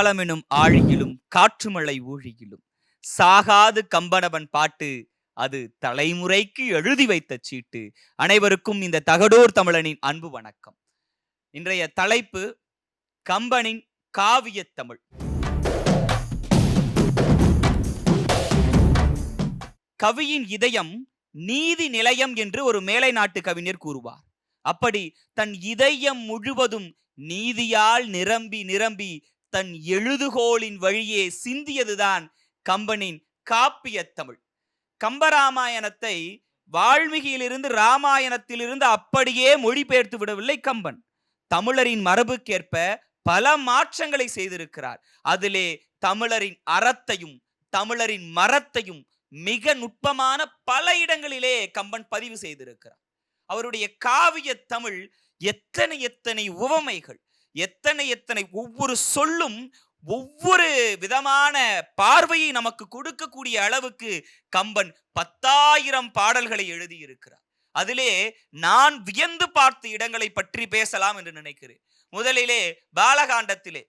காலமெனும் ஆழியிலும் காற்றுமழை ஊழியிலும் சாகாது கம்பனவன் பாட்டு, அது தலைமுறைக்கு எழுதி வைத்த சீட்டு. அனைவருக்கும் இந்த தகடூர் தமிழனின் அன்பு வணக்கம். இன்றைய தலைப்பு கம்பனின் காவிய தமிழ். கவியின் இதயம் நீதி நிலையம் என்று ஒரு மேலை நாட்டு கவிஞர் கூறுவார். அப்படி தன் இதயம் முழுவதும் நீதியால் நிரம்பி நிரம்பி தன் எழுதுகோளின் வழியே சிந்தியதுதான் கம்பனின் காப்பிய தமிழ். கம்பராமாயணத்தை வால்மீகியிலிருந்து ராமாயணத்திலிருந்து அப்படியே மொழிபெயர்த்து விடவில்லை கம்பன். தமிழரின் மரபுக்கேற்ப பல மாற்றங்களை செய்திருக்கிறார். அதிலே தமிழரின் அறத்தையும் தமிழரின் மரத்தையும் மிக நுட்பமான பல இடங்களிலே கம்பன் பதிவு செய்திருக்கிறார். அவருடைய காவிய தமிழ் எத்தனை எத்தனை உவமைகள், எத்தனை எத்தனை ஒவ்வொரு சொல்லும் ஒவ்வொரு விதமான பார்வையை நமக்கு கொடுக்கக்கூடிய அளவுக்கு கம்பன் 10,000 பாடல்களை எழுதியிருக்கிறார். அதிலே நான் வியந்து பார்த்த இடங்களை பற்றி பேசலாம் என்று நினைக்கிறேன். முதலிலே பாலகாண்டத்திலே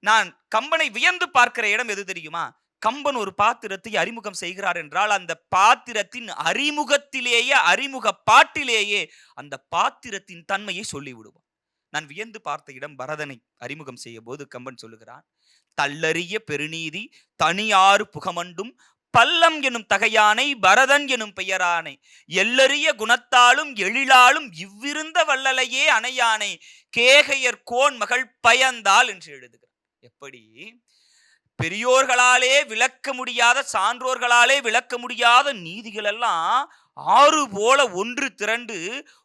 நான் கம்பனை வியந்து பார்க்கிற இடம் எது தெரியுமா? கம்பன் ஒரு பாத்திரத்தை அறிமுகம் செய்கிறார் என்றால் அந்த பாத்திரத்தின் அறிமுகத்திலேயே, அறிமுக பாட்டிலேயே அந்த பாத்திரத்தின் தன்மையை சொல்லிவிடுவான். நான் வியந்து பார்த்த இடம் பரதனை அறிமுகம் செய்ய போது கம்பன் சொல்லுகிறான், தள்ளறிய பெருநீதி தனியாறு புகமண்டும் பல்லம் எனும் தகையானை பரதன் எனும் பெயரானை எல்லறிய குணத்தாலும் எழிலாலும் இவ்விருந்த வல்லலையே அணையானை கேகையர் கோன் மகள் பயந்தாள் என்று எழுதுகிறார். எப்படி பெரியோர்களாலே விளக்க முடியாத, சான்றோர்களாலே விளக்க முடியாத நீதிகள் எல்லாம் ஆறு போல ஒன்று திரண்டு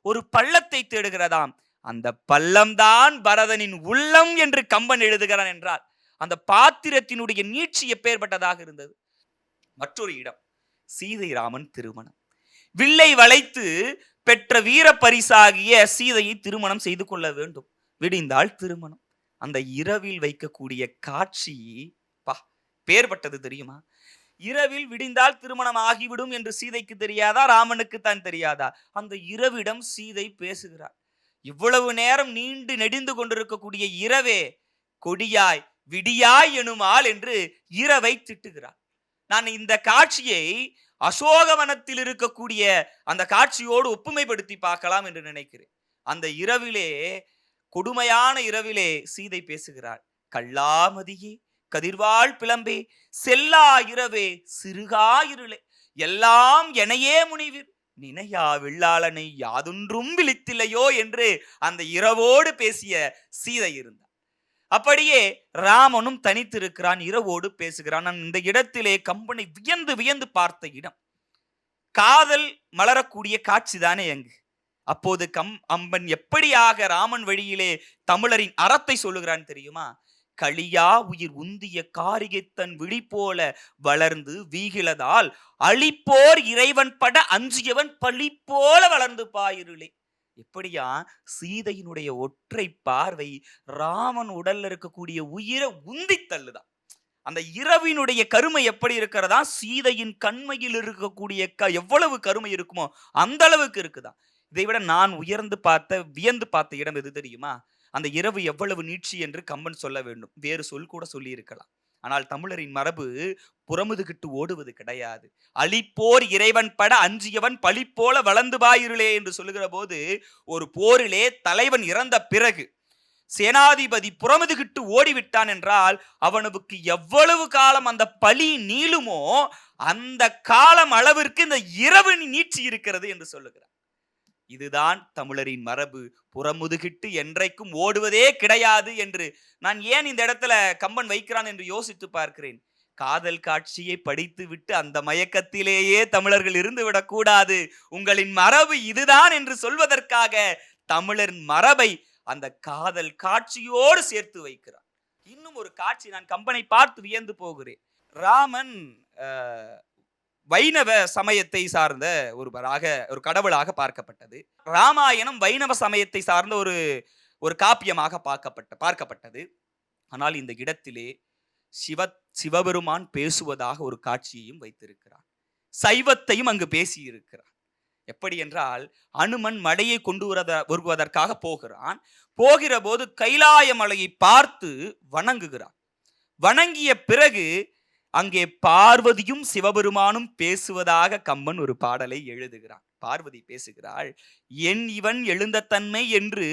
ஒரு பள்ளத்தை தேடுகிறதாம். அந்த பள்ளம்தான் பரதனின் உள்ளம் என்று கம்பன் எழுதுகிறான் என்றால் அந்த பாத்திரத்தினுடைய நீட்சி எப்பேற்பட்டதாக இருந்தது. மற்றொரு இடம் சீதை ராமன் திருமணம். வில்லை வளைத்து பெற்ற வீர பரிசாகிய சீதையை திருமணம் செய்து கொள்ள வேண்டும். விடிந்தால் திருமணம். அந்த இரவில் வைக்கக்கூடிய காட்சி பேர்பட்டது தெரியுமா? இரவில் விடிந்தால் திருமணம் ஆகிவிடும் என்று சீதைக்கு தெரியாதா? ராமனுக்கு தான் தெரியாதா? அந்த இரவிடம் சீதை பேசுகிறார். இவ்வளவு நேரம் நீண்டு நெடிந்து கொண்டிருக்கக்கூடிய இரவே கொடியாய் விடியாய் எனுமால் என்று இரவை திட்டுகிறார். நான் இந்த காட்சியை அசோகவனத்தில் இருக்கக்கூடிய அந்த காட்சியோடு ஒப்புமைப்படுத்தி பார்க்கலாம் என்று நினைக்கிறேன். அந்த இரவிலே, கொடுமையான இரவிலே சீதை பேசுகிறாள். கல்லாமதியே கதிர்வாள் பிளம்பே செல்லா இரவே சிறுகா இருளே எல்லாம் எனையே முனிவிர் நினையா வெள்ளாளனை யாதொன்றும் விழித்தில்லையோ என்று அந்த இரவோடு பேசிய சீதை இருந்தார். அப்படியே ராமனும் தனித்திருக்கிறான், இரவோடு பேசுகிறான். நான் இந்த இடத்திலே கம்பனை வியந்து வியந்து பார்த்த இடம். காதல் மலரக்கூடிய காட்சி தானே அங்கு. அப்போது கம்பன் எப்படியாக ராமன் வழியிலே தமிழரின் அறத்தை சொல்லுகிறான் தெரியுமா? களியா உயிர் உந்திய காரிகை தன் விழி போல வளர்ந்து வீகிலதால் அழிப்போர் இறைவன் பட அஞ்சியவன் பழி போல வளர்ந்து பாயிருளே. எப்படியா சீதையினுடைய ஒற்றை பார்வை ராமன் உடல்ல இருக்கக்கூடிய உயிரை உந்தி தள்ளுதான். அந்த இரவினுடைய கருமை எப்படி இருக்கிறதா? சீதையின் கண்மையில் இருக்கக்கூடிய எவ்வளவு கருமை இருக்குமோ அந்த அளவுக்கு இருக்குதான். இதை விட நான் வியந்து பார்த்த இடம் எது தெரியுமா? அந்த இரவு எவ்வளவு நீட்சி என்று கம்பன் சொல்ல வேண்டும். வேறு சொல் கூட சொல்லி இருக்கலாம். ஆனால் தமிழரின் மரபு புறமுதுகிட்டு ஓடுவது கிடையாது. அழிப்போர் இறைவன் பட அஞ்சியவன் பழி போல வளர்ந்து பாயிருளே என்று சொல்லுகிற போது, ஒரு போரிலே தலைவன் இறந்த பிறகு சேனாதிபதி புறமுதுகிட்டு ஓடிவிட்டான் என்றால் அவனுக்கு எவ்வளவு காலம் அந்த பழி நீளுமோ அந்த காலம் அளவிற்கு இந்த இரவு நீட்சி இருக்கிறது என்று சொல்லுகிறார். இதுதான் தமிழரின் மரபு. புறமுதுகிட்டு என்றைக்கும் ஓடுவதே கிடையாது என்று நான் ஏன் இந்த இடத்துல கம்பன் வைக்கிறான் என்று யோசித்து பார்க்கிறேன். காதல் காட்சியை படித்து விட்டு அந்த மயக்கத்திலேயே தமிழர்கள் இருந்து விடக்கூடாது, உங்களின் மரபு இதுதான் என்று சொல்வதற்காக தமிழர் மரபை அந்த காதல் காட்சியோடு சேர்த்து வைக்கிறார். இன்னும் ஒரு காட்சி, நான் கம்பனை பார்த்து வியந்து போகிறேன். ராமன் வைணவ சமயத்தை சார்ந்த ஒரு கடவுளாக பார்க்கப்பட்டது. ராமாயணம் வைணவ சமயத்தை சார்ந்த ஒரு காப்பியமாக பார்க்கப்பட்டது. ஆனால் இந்த இடத்திலே சிவபெருமான் பேசுவதாக ஒரு காட்சியையும் வைத்திருக்கிறார். சைவத்தையும் அங்கு பேசியிருக்கிறார். எப்படி என்றால், அனுமன் மலையை கொண்டு வருவதற்காக போகிறான். போகிற போது கைலாய மலையை பார்த்து வணங்குகிறான். வணங்கிய பிறகு அங்கே பார்வதியும் சிவபெருமானும் பேசுவதாக கம்பன் ஒரு பாடலை எழுதுகிறான். பார்வதி பேசுகிறாள், என் இவன் எழுந்த தன்மை என்று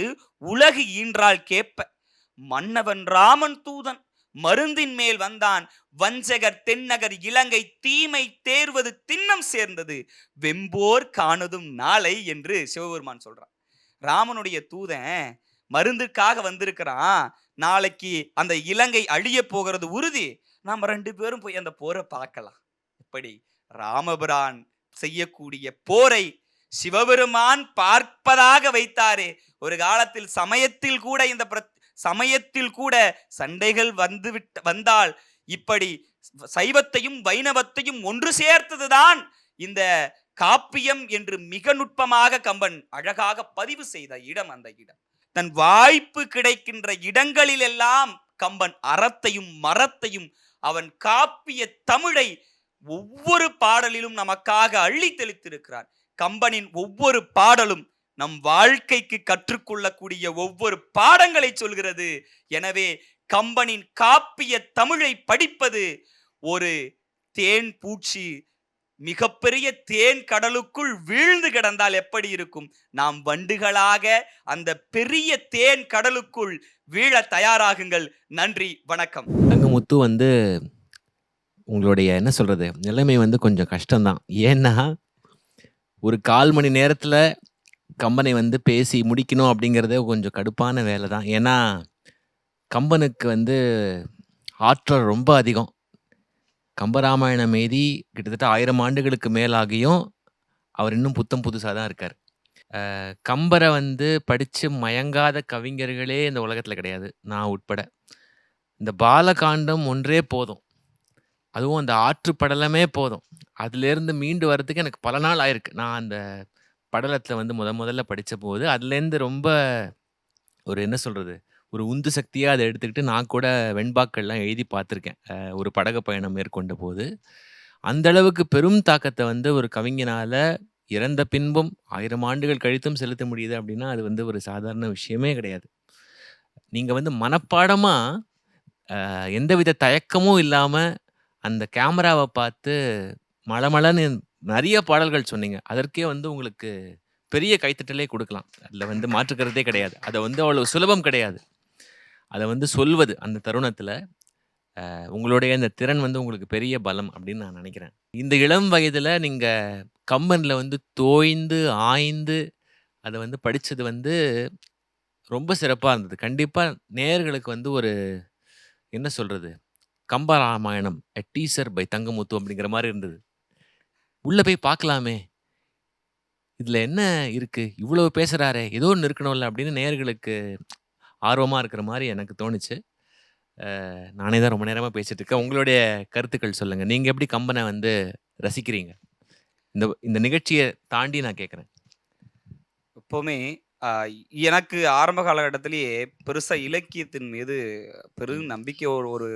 உலகு ஈன்றாள் கேப்ப, மன்னவன் ராமன் தூதன் மருந்தின் மேல் வந்தான், வஞ்சகர் தென்னகர் இலங்கை தீமை தேர்வது திண்ணம் சேர்ந்தது, வெம்போர் காணதும் நாளை என்று சிவபெருமான் சொல்றான். ராமனுடைய தூதன் மருந்துக்காக வந்திருக்கிறான், நாளைக்கு அந்த இலங்கை அழிய போகிறது உறுதி, நாம 2 பேரும் போய் அந்த போரை பார்க்கலாம். இப்படி ராமபிரான் செய்யக்கூடிய போரை சிவபெருமான் பார்ப்பதாக வைத்தாரே. ஒரு காலத்தில் சமயத்தில் கூட சண்டைகள் வந்தால் இப்படி சைவத்தையும் வைணவத்தையும் ஒன்று சேர்த்ததுதான் இந்த காப்பியம் என்று மிக நுட்பமாக கம்பன் அழகாக பதிவு செய்த இடம் அந்த இடம். தன் வாய்ப்பு கிடைக்கின்ற இடங்களில் எல்லாம் கம்பன் அறத்தையும் மரத்தையும் அவன் காப்பிய தமிழை ஒவ்வொரு பாடலிலும் நமக்காக அள்ளி தெளித்திருக்கிறார். கம்பனின் ஒவ்வொரு பாடலும் நம் வாழ்க்கைக்கு கற்றுக்கொள்ளக்கூடிய ஒவ்வொரு பாடங்களை சொல்கிறது. எனவே கம்பனின் காப்பிய தமிழை படிப்பது ஒரு தேன் பூச்சி மிகப்பெரிய தேன் கடலுக்குள் வீழ்ந்து கிடந்தால் எப்படி இருக்கும், நாம் வண்டுகளாக அந்த பெரிய தேன் கடலுக்குள் வீழ தயாராகுங்கள். நன்றி, வணக்கம். தங்கமுத்து உங்களுடைய என்ன சொல்றது நிலைமை கொஞ்சம் கஷ்டம்தான். ஏன்னா ஒரு 1/4 மணி நேரத்துல கம்பனை பேசி முடிக்கணும் அப்படிங்கிறதே கொஞ்சம் கடுப்பான வேலை தான். ஏன்னா கம்பனுக்கு ஆற்றல் ரொம்ப அதிகம். கம்பராமாயணம் மீதி கிட்டத்தட்ட 1000 ஆண்டுகளுக்கு மேலாகியும் அவர் இன்னும் புத்தம் புதுசாக தான் இருக்கார். கம்பரை படித்து மயங்காத கவிஞர்களே இந்த உலகத்தில் கிடையாது, நான் உட்பட. இந்த பாலகாண்டம் ஒன்றே போதும், அதுவும் அந்த ஆற்று படலமே போதும். அதுலேருந்து மீண்டு வர்றதுக்கு எனக்கு பல நாள் ஆயிருக்கு. நான் அந்த படலத்தில் முதல்ல படித்த போது அதுலேருந்து ரொம்ப ஒரு என்ன சொல்கிறது ஒரு உந்து சக்தியாக அதை எடுத்துக்கிட்டு நான் கூட வெண்பாக்கள்லாம் எழுதி பார்த்துருக்கேன் ஒரு படகு பயணம் மேற்கொண்ட போது. அந்த அளவுக்கு பெரும் தாக்கத்தை ஒரு கவிஞனால் இறந்த பின்பும் 1000 ஆண்டுகள் கழித்தும் செலுத்த முடியுது அப்படின்னா அது ஒரு சாதாரண விஷயமே கிடையாது. நீங்கள் மனப்பாடமாக எந்தவித தயக்கமும் இல்லாமல் அந்த கேமராவை பார்த்து மளமளன்னு நிறைய பாடல்கள் சொன்னீங்க. அதற்கே உங்களுக்கு பெரிய கைத்தட்டலே கொடுக்கலாம். அதில் மாற்றுக்கிறதே கிடையாது. அதை அவ்வளோ சுலபம் கிடையாது. அதை சொல்வது அந்த தருணத்தில் உங்களுடைய இந்த திறன் உங்களுக்கு பெரிய பலம் அப்படின்னு நான் நினைக்கிறேன். இந்த இளம் வயதில் நீங்கள் கம்பனில் தோய்ந்து ஆய்ந்து அதை படித்தது ரொம்ப சிறப்பாக இருந்தது. கண்டிப்பாக நேயர்களுக்கு ஒரு என்ன சொல்கிறது கம்பராமாயணம் எ டீசர் பை தங்கமுத்து அப்படிங்கிற மாதிரி இருந்தது. உள்ளே போய் பார்க்கலாமே, இதில் என்ன இருக்குது, இவ்வளோ பேசுகிறாரே, ஏதோ ஒன்று இருக்கணும்ல அப்படின்னு நேயர்களுக்கு ஆர்வமாக இருக்கிற மாதிரி எனக்கு தோணுச்சு. நானே தான் ரொம்ப நேரமாக பேசிட்டு இருக்கேன். உங்களுடைய கருத்துக்கள் சொல்லுங்கள். நீங்கள் எப்படி கம்பனை ரசிக்கிறீங்க? இந்த நிகழ்ச்சியை தாண்டி நான் கேட்குறேன். எப்போவுமே எனக்கு ஆரம்ப காலகட்டத்திலேயே பெருசாக இலக்கியத்தின் மீது பெரும் நம்பிக்கை ஒரு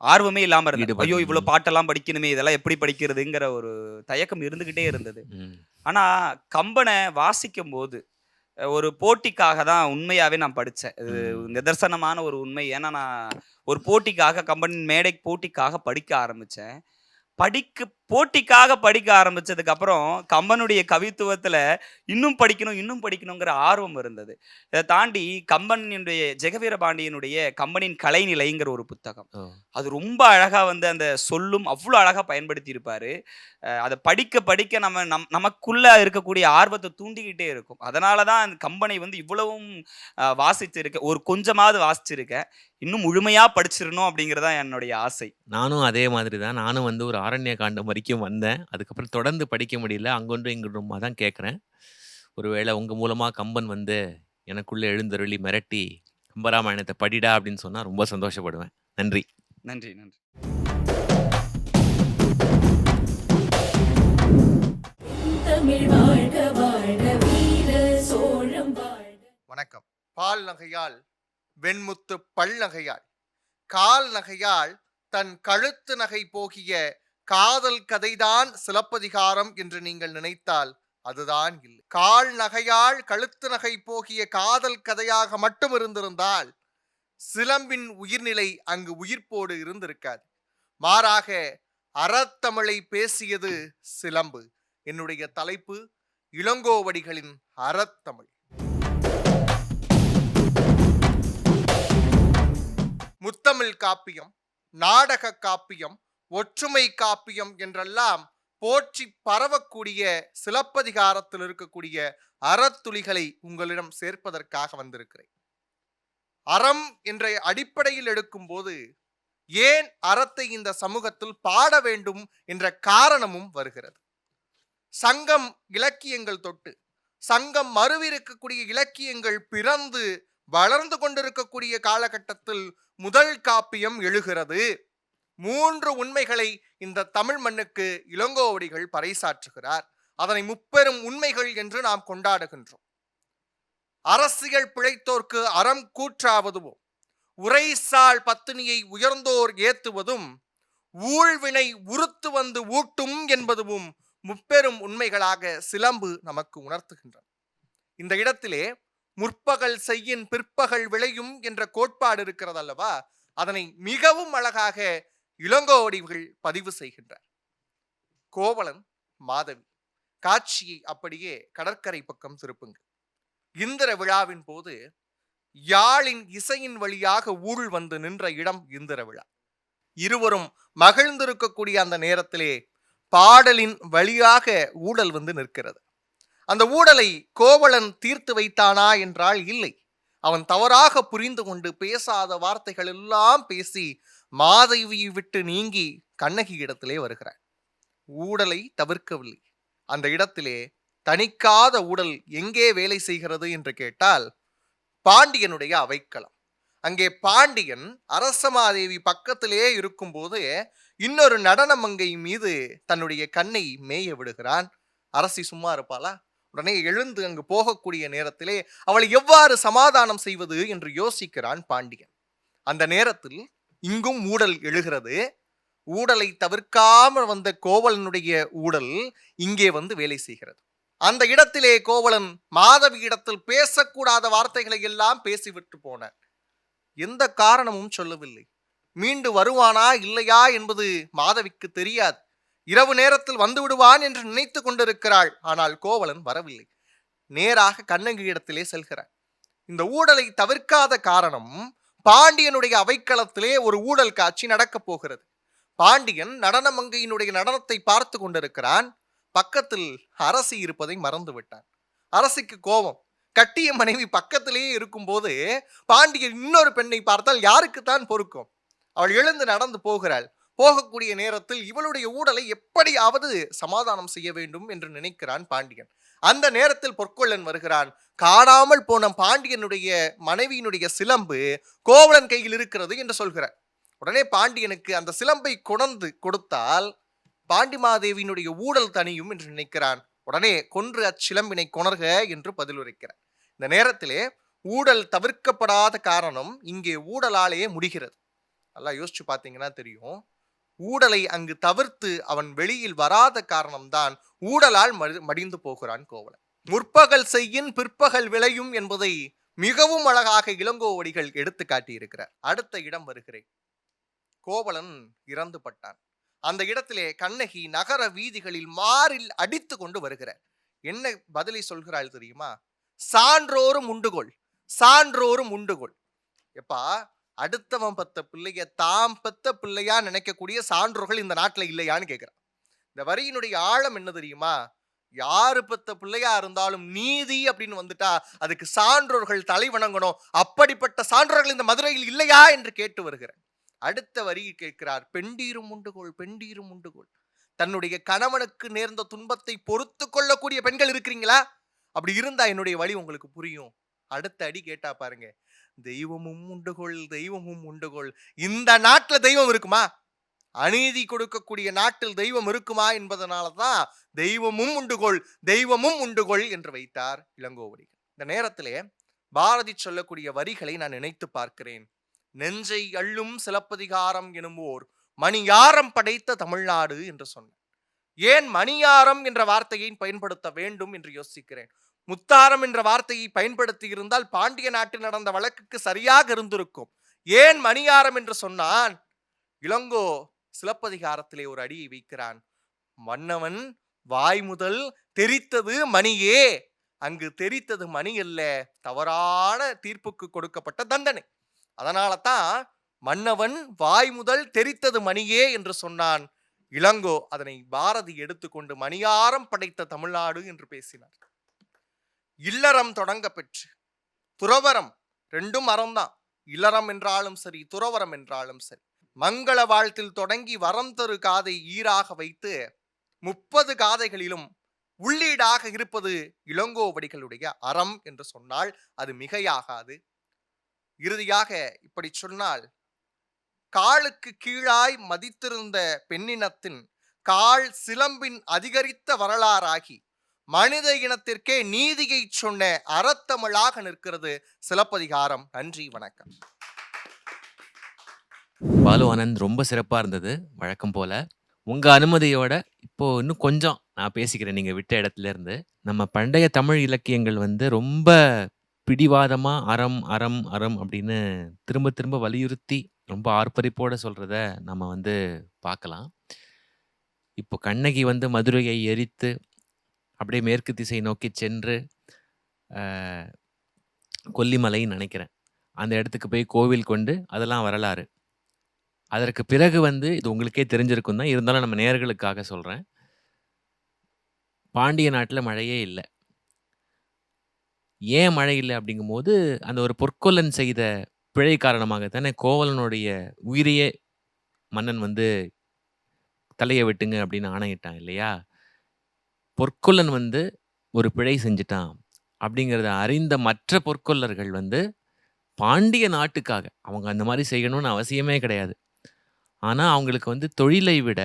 ஆர்வமே இல்லாமல் இருந்தது. ஐயோ இவ்வளோ பாட்டெல்லாம் படிக்கணுமே, இதெல்லாம் எப்படி படிக்கிறதுங்கிற ஒரு தயக்கம் இருந்துக்கிட்டே இருந்தது. ஆனால் கம்பனை வாசிக்கும் போது ஒரு போட்டிக்காக தான் உண்மையாகவே நான் படித்தேன். இது நிதர்சனமான ஒரு உண்மை. ஏன்னா நான் ஒரு போட்டிக்காக கம்பனின் மேடை போட்டிக்காக படிக்க ஆரம்பித்தேன். போட்டிக்காக படிக்க ஆரம்பிச்சதுக்கு அப்புறம் கம்பனுடைய கவித்துவத்துல இன்னும் படிக்கணுங்கிற ஆர்வம் இருந்தது. இதை தாண்டி கம்பனுடைய ஜெகவீர பாண்டியனுடைய கம்பனின் கலைநிலைங்கிற ஒரு புத்தகம், அது ரொம்ப அழகா அந்த சொல்லும் அவ்வளோ அழகா பயன்படுத்தி இருப்பாரு. அதை படிக்க நமக்குள்ள இருக்கக்கூடிய ஆர்வத்தை தூண்டிக்கிட்டே இருக்கும். அதனாலதான் கம்பனை இவ்வளவும் வாசிச்சிருக்கேன். ஒரு கொஞ்சமாவது வாசிச்சிருக்கேன். இன்னும் முழுமையா படிச்சிடணும் அப்படிங்கிறதா என்னுடைய ஆசை. நானும் அதே மாதிரி தான். நானும் ஒரு ஆரண்ய காண்டம் வரைக்கும் வந்தேன். அதுக்கப்புறம் தொடர்ந்து படிக்க முடியல. அங்கொன்றும் இங்கொன்றுமா தான் கேட்குறேன். ஒருவேளை உங்க மூலமா கம்பன் எனக்குள்ள எழுந்தருளி மிரட்டி கம்பராமாயணத்தை படிடா அப்படின்னு சொன்னா ரொம்ப சந்தோஷப்படுவேன். நன்றி. நன்றி. நன்றி. வணக்கம். பால் நகையால் வெண்முத்து பல் நகையாள், கால் நகையாள் தன் கழுத்து நகை போகிய காதல் கதைதான் சிலப்பதிகாரம் என்று நீங்கள் நினைத்தால் அதுதான் இல்லை. கால் நகையால் கழுத்து நகை போகிய காதல் கதையாக மட்டும் இருந்திருந்தால் சிலம்பின் உயிர்நிலை அங்கு உயிர்ப்போடு இருந்திருக்காது. மாறாக அறத்தமிழை பேசியது சிலம்பு. என்னுடைய தலைப்பு இளங்கோவடிகளின் அறத்தமிழ். முத்தமிழ் காப்பியம், நாடக காப்பியம், ஒற்றுமை காப்பியம் என்றெல்லாம் போற்றி பரவக்கூடிய சிலப்பதிகாரத்தில் இருக்கக்கூடிய அறத்துளிகளை உங்களிடம் சேர்ப்பதற்காக வந்திருக்கிறேன். அறம் என்ற அடிப்படையில் எடுக்கும்போது ஏன் அறத்தை இந்த சமூகத்தில் பாட வேண்டும் என்ற காரணமும் வருகிறது. சங்கம் இலக்கியங்கள் தொட்டு சங்கம் மறுவிருக்கக்கூடிய இலக்கியங்கள் பிறந்து வளர்ந்து கொண்டிருக்கக்கூடிய காலகட்டத்தில் முதல் காப்பியம் எழுகிறது. 3 உண்மைகளை இந்த தமிழ் மண்ணுக்கு இளங்கோவடிகள் பறைசாற்றுகிறார். அதனை முப்பெரும் உண்மைகள் என்று நாம் கொண்டாடுகின்றோம். அரசியல் பிழைத்தோர்க்கு அறம் கூற்றாவதும், உரைசால் பத்தினியை உயர்ந்தோர் ஏத்துவதும், ஊழ்வினை உறுத்து வந்து ஊட்டும் என்பதும் முப்பெரும் உண்மைகளாக சிலம்பு நமக்கு உணர்த்துகின்றன. இந்த இடத்திலே முற்பகல் செய்யின் பிற்பகல் விளையும் என்ற கோட்பாடு இருக்கிறது அல்லவா, அதனை மிகவும் அழகாக இளங்கோவடிகள் பதிவு செய்கின்றார். கோவலன் மாதவி காட்சியை அப்படியே கடற்கரை பக்கம் திருப்புங்க. இந்திர விழாவின் போது யாழின் இசையின் வழியாக ஊழ் வந்து நின்ற இடம் இந்திர விழா. இருவரும் மகிழ்ந்திருக்கக்கூடிய அந்த நேரத்திலே பாடலின் வழியாக ஊடல் வந்து நிற்கிறது. அந்த ஊடலை கோவலன் தீர்த்து வைத்தானா என்றால் இல்லை. அவன் தவறாக புரிந்து கொண்டு பேசாத வார்த்தைகள் எல்லாம் பேசி மாதவியை விட்டு நீங்கி கண்ணகி இடத்திலே வருகிறார். ஊடலை தவிர்க்கவில்லை. அந்த இடத்திலே தணிக்காத ஊடல் எங்கே வேலை செய்கிறது என்று கேட்டால் பாண்டியனுடைய அவைக்களம். அங்கே பாண்டியன் அரசமாதேவி பக்கத்திலே இருக்கும்போது இன்னொரு நடன மங்கை மீது தன்னுடைய கண்ணை மேய விடுகிறான். அரசி சும்மா இருப்பாளா? உடனே எழுந்து அங்கு போகக்கூடிய நேரத்திலே அவளை எவ்வாறு சமாதானம் செய்வது என்று யோசிக்கிறான் பாண்டியன். அந்த நேரத்தில் இங்கும் ஊடல் எழுகிறது. ஊடலை தவிர்க்காமல் வந்த கோவலனுடைய ஊடல் இங்கே வந்து வேலை செய்கிறது. அந்த இடத்திலே கோவலன் மாதவி இடத்தில் பேசக்கூடாத வார்த்தைகளை எல்லாம் பேசிவிட்டு போனார். எந்த காரணமும் சொல்லவில்லை. மீண்டு வருவானா இல்லையா என்பது மாதவிக்கு தெரியாது. இரவு நேரத்தில் வந்து விடுவான் என்று நினைத்து கொண்டிருக்கிறாள். ஆனால் கோவலன் வரவில்லை. நேராக கண்ணகி இடத்திலே செல்கிறார். இந்த ஊடலை தவிர்க்காத காரணம் பாண்டியனுடைய அவைக்களத்திலே ஒரு ஊடல் காட்சி நடக்கப் போகிறது. பாண்டியன் நடன மங்கையினுடைய நடனத்தை பார்த்து கொண்டிருக்கிறான். பக்கத்தில் அரசி இருப்பதை மறந்து விட்டான். அரசிக்கு கோபம். கட்டிய மனைவி பக்கத்திலேயே இருக்கும்போது பாண்டியன் இன்னொரு பெண்ணை பார்த்தால் யாருக்குத்தான் பொறுக்கும்? அவள் எழுந்து நடந்து போகிறாள். போகக்கூடிய நேரத்தில் இவளுடைய ஊடலை எப்படியாவது சமாதானம் செய்ய வேண்டும் என்று நினைக்கிறான் பாண்டியன். அந்த நேரத்தில் பொற்கொள்ளன் வருகிறான். காணாமல் போன பாண்டியனுடைய மனைவியினுடைய சிலம்பு கோவலன் கையில் இருக்கிறது என்று சொல்கிறார். உடனே பாண்டியனுக்கு அந்த சிலம்பை கொணர்ந்து கொடுத்தால் பாண்டிமாதேவியினுடைய ஊடல் தனியும் என்று நினைக்கிறான். உடனே கொன்று அச்சிலம்பினை கொணர்க என்று பதிலுரைக்கிறார். இந்த நேரத்திலே ஊடல் தவிர்க்கப்படாத காரணம் இங்கே ஊடலாலேயே முடிகிறது. நல்லா யோசிச்சு பார்த்தீங்கன்னா தெரியும். ஊடலை அங்கு தவிர்த்து அவன் வெளியில் வராத காரணம்தான் ஊடலால் மடிந்து போகிறான் கோவலன். முற்பகல் செய்யின் பிற்பகல் விளையும் என்பதை மிகவும் அழகாக இளங்கோவடிகள் எடுத்து காட்டியிருக்கிறார். அடுத்த இடம் வருகிறேன். கோவலன் இறந்து பட்டான். அந்த இடத்திலே கண்ணகி நகர வீதிகளில் மாறில் அடித்து கொண்டு வருகிறார். என்ன பதிலை சொல்கிறாள் தெரியுமா? சான்றோரும் உண்டுகொள், சான்றோரும் உண்டுகொள். எப்பா, அடுத்தவன் பெத்த பிள்ளைய தாம் பெத்த பிள்ளையா நினைக்கக்கூடிய சான்றோர்கள் இந்த நாட்டில் இல்லையான்னு கேட்கிறான். இந்த வரியினுடைய ஆழம் என்ன தெரியுமா? யாரு பெத்த பிள்ளையா இருந்தாலும் நீதி அப்படின்னு வந்துட்டா அதுக்கு சான்றோர்கள் தலை வணங்கணும். அப்படிப்பட்ட சான்றோர்கள் இந்த மதுரையில் இல்லையா என்று கேட்டு வருகிறார். அடுத்த வரியில் கேட்கிறார், பெண்டீரும் உண்டுகோள், பெண்டீரும் உண்டுகோள். தன்னுடைய கணவனுக்கு நேர்ந்த துன்பத்தை பொறுத்து கொள்ளக்கூடிய பெண்கள் இருக்கிறீங்களா? அப்படி இருந்தா என்னுடைய வழி உங்களுக்கு புரியும். அடுத்த அடி கேட்டா பாருங்க, தெய்வமும் உண்டுகொள், தெய்வமும் உண்டுகொள். இந்த நாட்டுல தெய்வம் இருக்குமா? அநீதி கொடுக்கக்கூடிய நாட்டில் தெய்வம் இருக்குமா என்பதனாலதான் தெய்வமும் உண்டுகொள், தெய்வமும் உண்டுகொள் என்று வைத்தார் இளங்கோவடிகள். இந்த நேரத்திலே பாரதி சொல்லக்கூடிய வரிகளை நான் நினைத்து பார்க்கிறேன். நெஞ்சை அள்ளும் சிலப்பதிகாரம் எனும்போர் மணியாரம் படைத்த தமிழ்நாடு என்று சொன்னார். ஏன் மணியாரம் என்ற வார்த்தையை பயன்படுத்த வேண்டும் என்று யோசிக்கிறேன். முத்தாரம் என்ற வார்த்தையை பயன்படுத்தி இருந்தால் பாண்டிய நாட்டில் நடந்த வழக்குக்கு சரியாக இருந்திருக்கும். ஏன் மணியாரம் என்று சொன்னான்? இளங்கோ சிலப்பதிகாரத்திலே ஒரு அடியை வைக்கிறான். மன்னவன் வாய் முதல் தெரித்தது மணியே, அங்கு தெரித்தது மணி அல்ல, தவறான தீர்ப்புக்கு கொடுக்கப்பட்ட தண்டனை. அதனால தான் மன்னவன் வாய் முதல் தெரித்தது மணியே என்று சொன்னான். இளங்கோ அதனை பாரதி எடுத்துக்கொண்டு மணியாரம் படைத்த தமிழ்நாடு என்று பேசினார். இல்லறம் தொடங்க பெற்று துறவரம், ரெண்டும் அறம்தான். இல்லறம் என்றாலும் சரி, துறவரம் என்றாலும் சரி, மங்கள வாழ்த்தில் தொடங்கி வரம் தரு காதை ஈராக வைத்து 30 காதைகளிலும் உள்ளீடாக இருப்பது இளங்கோவடிகளுடைய அறம் என்று சொன்னால் அது மிகையாகாது. இறுதியாக இப்படி சொன்னால், காலுக்கு கீழாய் மதித்திருந்த பெண்ணினத்தின் கால் சிலம்பின் அதிகரித்த வரலாறாகி மனித இனத்திற்கே நீதியை சொன்ன அறத்தமிழாக நிற்கிறது சிலப்பதிகாரம். நன்றி, வணக்கம். பாலு ஆனந்த் ரொம்ப சிறப்பா இருந்தது வழக்கம் போல. உங்க அனுமதியோட இப்போ இன்னும் கொஞ்சம் நான் பேசிக்கிறேன் நீங்க விட்ட இடத்துல இருந்து. நம்ம பண்டைய தமிழ் இலக்கியங்கள் வந்து ரொம்ப பிடிவாதமா அறம், அறம், அறம் அப்படின்னு திரும்ப திரும்ப வலியுறுத்தி ரொம்ப ஆர்ப்பரிப்போட சொல்றத நம்ம வந்து பார்க்கலாம். இப்போ கண்ணகி வந்து மதுரையை எரித்து அப்படியே மேற்கு திசை நோக்கி சென்று கொல்லிமலைன்னு நினைக்கிறேன். அந்த இடத்துக்கு போய் கோவில் கொண்டு அதெல்லாம் வரலாறு. அதற்கு பிறகு வந்து இது உங்களுக்கே தெரிஞ்சிருக்கும் தான், இருந்தாலும் நம்ம நேயர்களுக்காக சொல்றேன். பாண்டிய நாட்டுல மழையே இல்ல. ஏன் மழை இல்ல அப்படிங்கும்போது, அந்த ஒரு பொற்கொல்லன் செய்த பிழை காரணமாக தானே கோவலனுடைய உயிரையே மன்னன் வந்து தலைய வெட்டுங்க அப்படின்னு ஆணையிட்டான் இல்லையா? பொற்கொல்லன் வந்து ஒரு பிழை செஞ்சுட்டான் அப்படிங்கிறத அறிந்த மற்ற பொற்கொல்லர்கள் வந்து பாண்டிய நாட்டுக்காக, அவங்க அந்த மாரி செய்யணும்னு அவசியமே கிடையாது. ஆனா அவங்களுக்கு வந்து தொழிலை விட,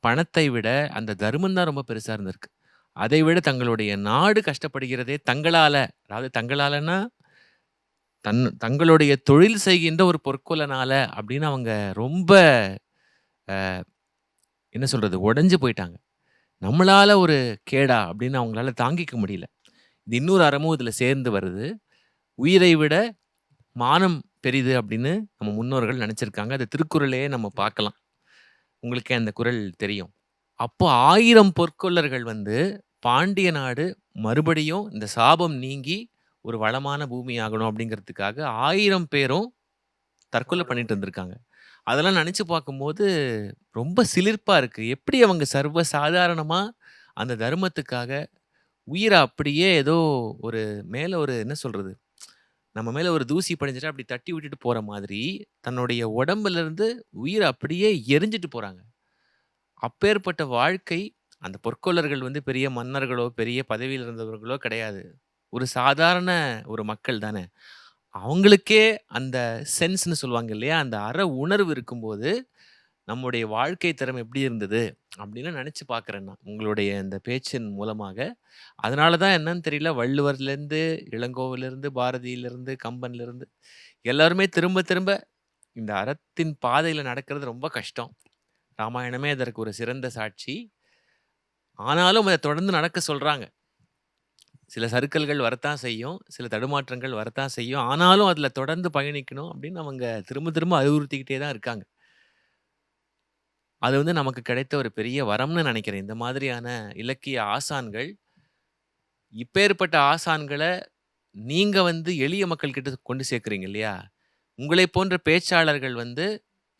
பணத்தை விட அந்த தர்மம் தான் ரொம்ப பெருசா இருந்திருக்கு. அதை விட தங்களுடைய நாடு கஷ்டப்படுகிறதே தங்களால, அதாவது தங்களாலன்னா தங்களுடைய தொழில் செய்கின்ற ஒரு பொற்கொல்லனால அப்படின்னு அவங்க ரொம்ப என்ன சொல்றது, உடைஞ்சு போயிட்டாங்க. நம்மளால ஒரு கேடா அப்படின்னு அவங்களால தாங்கிக்க முடியல. இது இன்னொரு அறமும் இதுல சேர்ந்து வருது. உயிரை விட மானம் பெரிது அப்படின்னு நம்ம முன்னோர்கள் நினைச்சிருக்காங்க. அது திருக்குறளையே நம்ம பார்க்கலாம். உங்களுக்கே அந்த குறள் தெரியும். அப்போ 1000 பொற்கொல்லர்கள் வந்து பாண்டிய நாடு மறுபடியும் இந்த சாபம் நீங்கி ஒரு வளமான பூமி ஆகணும் அப்படிங்கிறதுக்காக 1000 பேரும் தற்கொலை பண்ணிட்டு இருந்திருக்காங்க. அதெல்லாம் நினைச்சு பார்க்கும்போது ரொம்ப சிலிர்ப்பா இருக்கு. எப்படி அவங்க சர்வ சாதாரணமா அந்த தர்மத்துக்காக உயிரை அப்படியே ஏதோ ஒரு மேல ஒரு என்ன சொல்றது, நம்ம மேல ஒரு தூசி படிஞ்சுட்டா அப்படி தட்டி விட்டுட்டு போற மாதிரி தன்னுடைய உடம்புல இருந்து உயிரை அப்படியே எரிஞ்சிட்டு போறாங்க. அப்பேற்பட்ட வாழ்க்கை அந்த பொற்கொல்லர்கள் வந்து பெரிய மன்னர்களோ, பெரிய பதவியில் இருந்தவர்களோ கிடையாது. ஒரு சாதாரண ஒரு மக்கள் தானே. அவங்களுக்கே அந்த சென்ஸ்ன்னு சொல்லுவாங்க இல்லையா? அந்த அற உணர்வு இருக்கும்போது, நம்முடைய வாழ்க்கை தரம் எப்படி இருந்தது? அப்படின்னு நினைச்சு பார்க்கிறேன் நான். உங்களுடைய இந்த பேச்சின் மூலமாக. அதனால தான் என்னன்னு தெரியல, வள்ளுவர்லேருந்து, இளங்கோவிலிருந்து, பாரதியிலிருந்து, கம்பன்லேருந்து எல்லாருமே திரும்ப திரும்ப இந்த அறத்தின் பாதையில நடக்கிறது ரொம்ப கஷ்டம். ராமாயணமே அதற்கு ஒரு சிறந்த சாட்சி. ஆனாலும் அத தொடர்ந்து நடக்க சொல்றாங்க. சில சறுக்கல்கள் வரத்தான் செய்யும். சில தடுமாற்றங்கள் வரத்தான் செய்யும். ஆனாலும் அதுல தொடர்ந்து பயணிக்கணும் அப்படின்னு அவங்க திரும்ப திரும்ப அறிவுறுத்திக்கிட்டே தான் இருக்காங்க. அது வந்து நமக்கு கிடைத்த ஒரு பெரிய வரம்னு நினைக்கிறேன். இந்த மாதிரியான இலக்கிய ஆசான்கள், இப்பேற்பட்ட ஆசான்கள நீங்க வந்து எளிய மக்கள் கிட்ட கொண்டு சேர்க்கிறீங்க இல்லையா? உங்களைப் போன்ற பேச்சாளர்கள் வந்து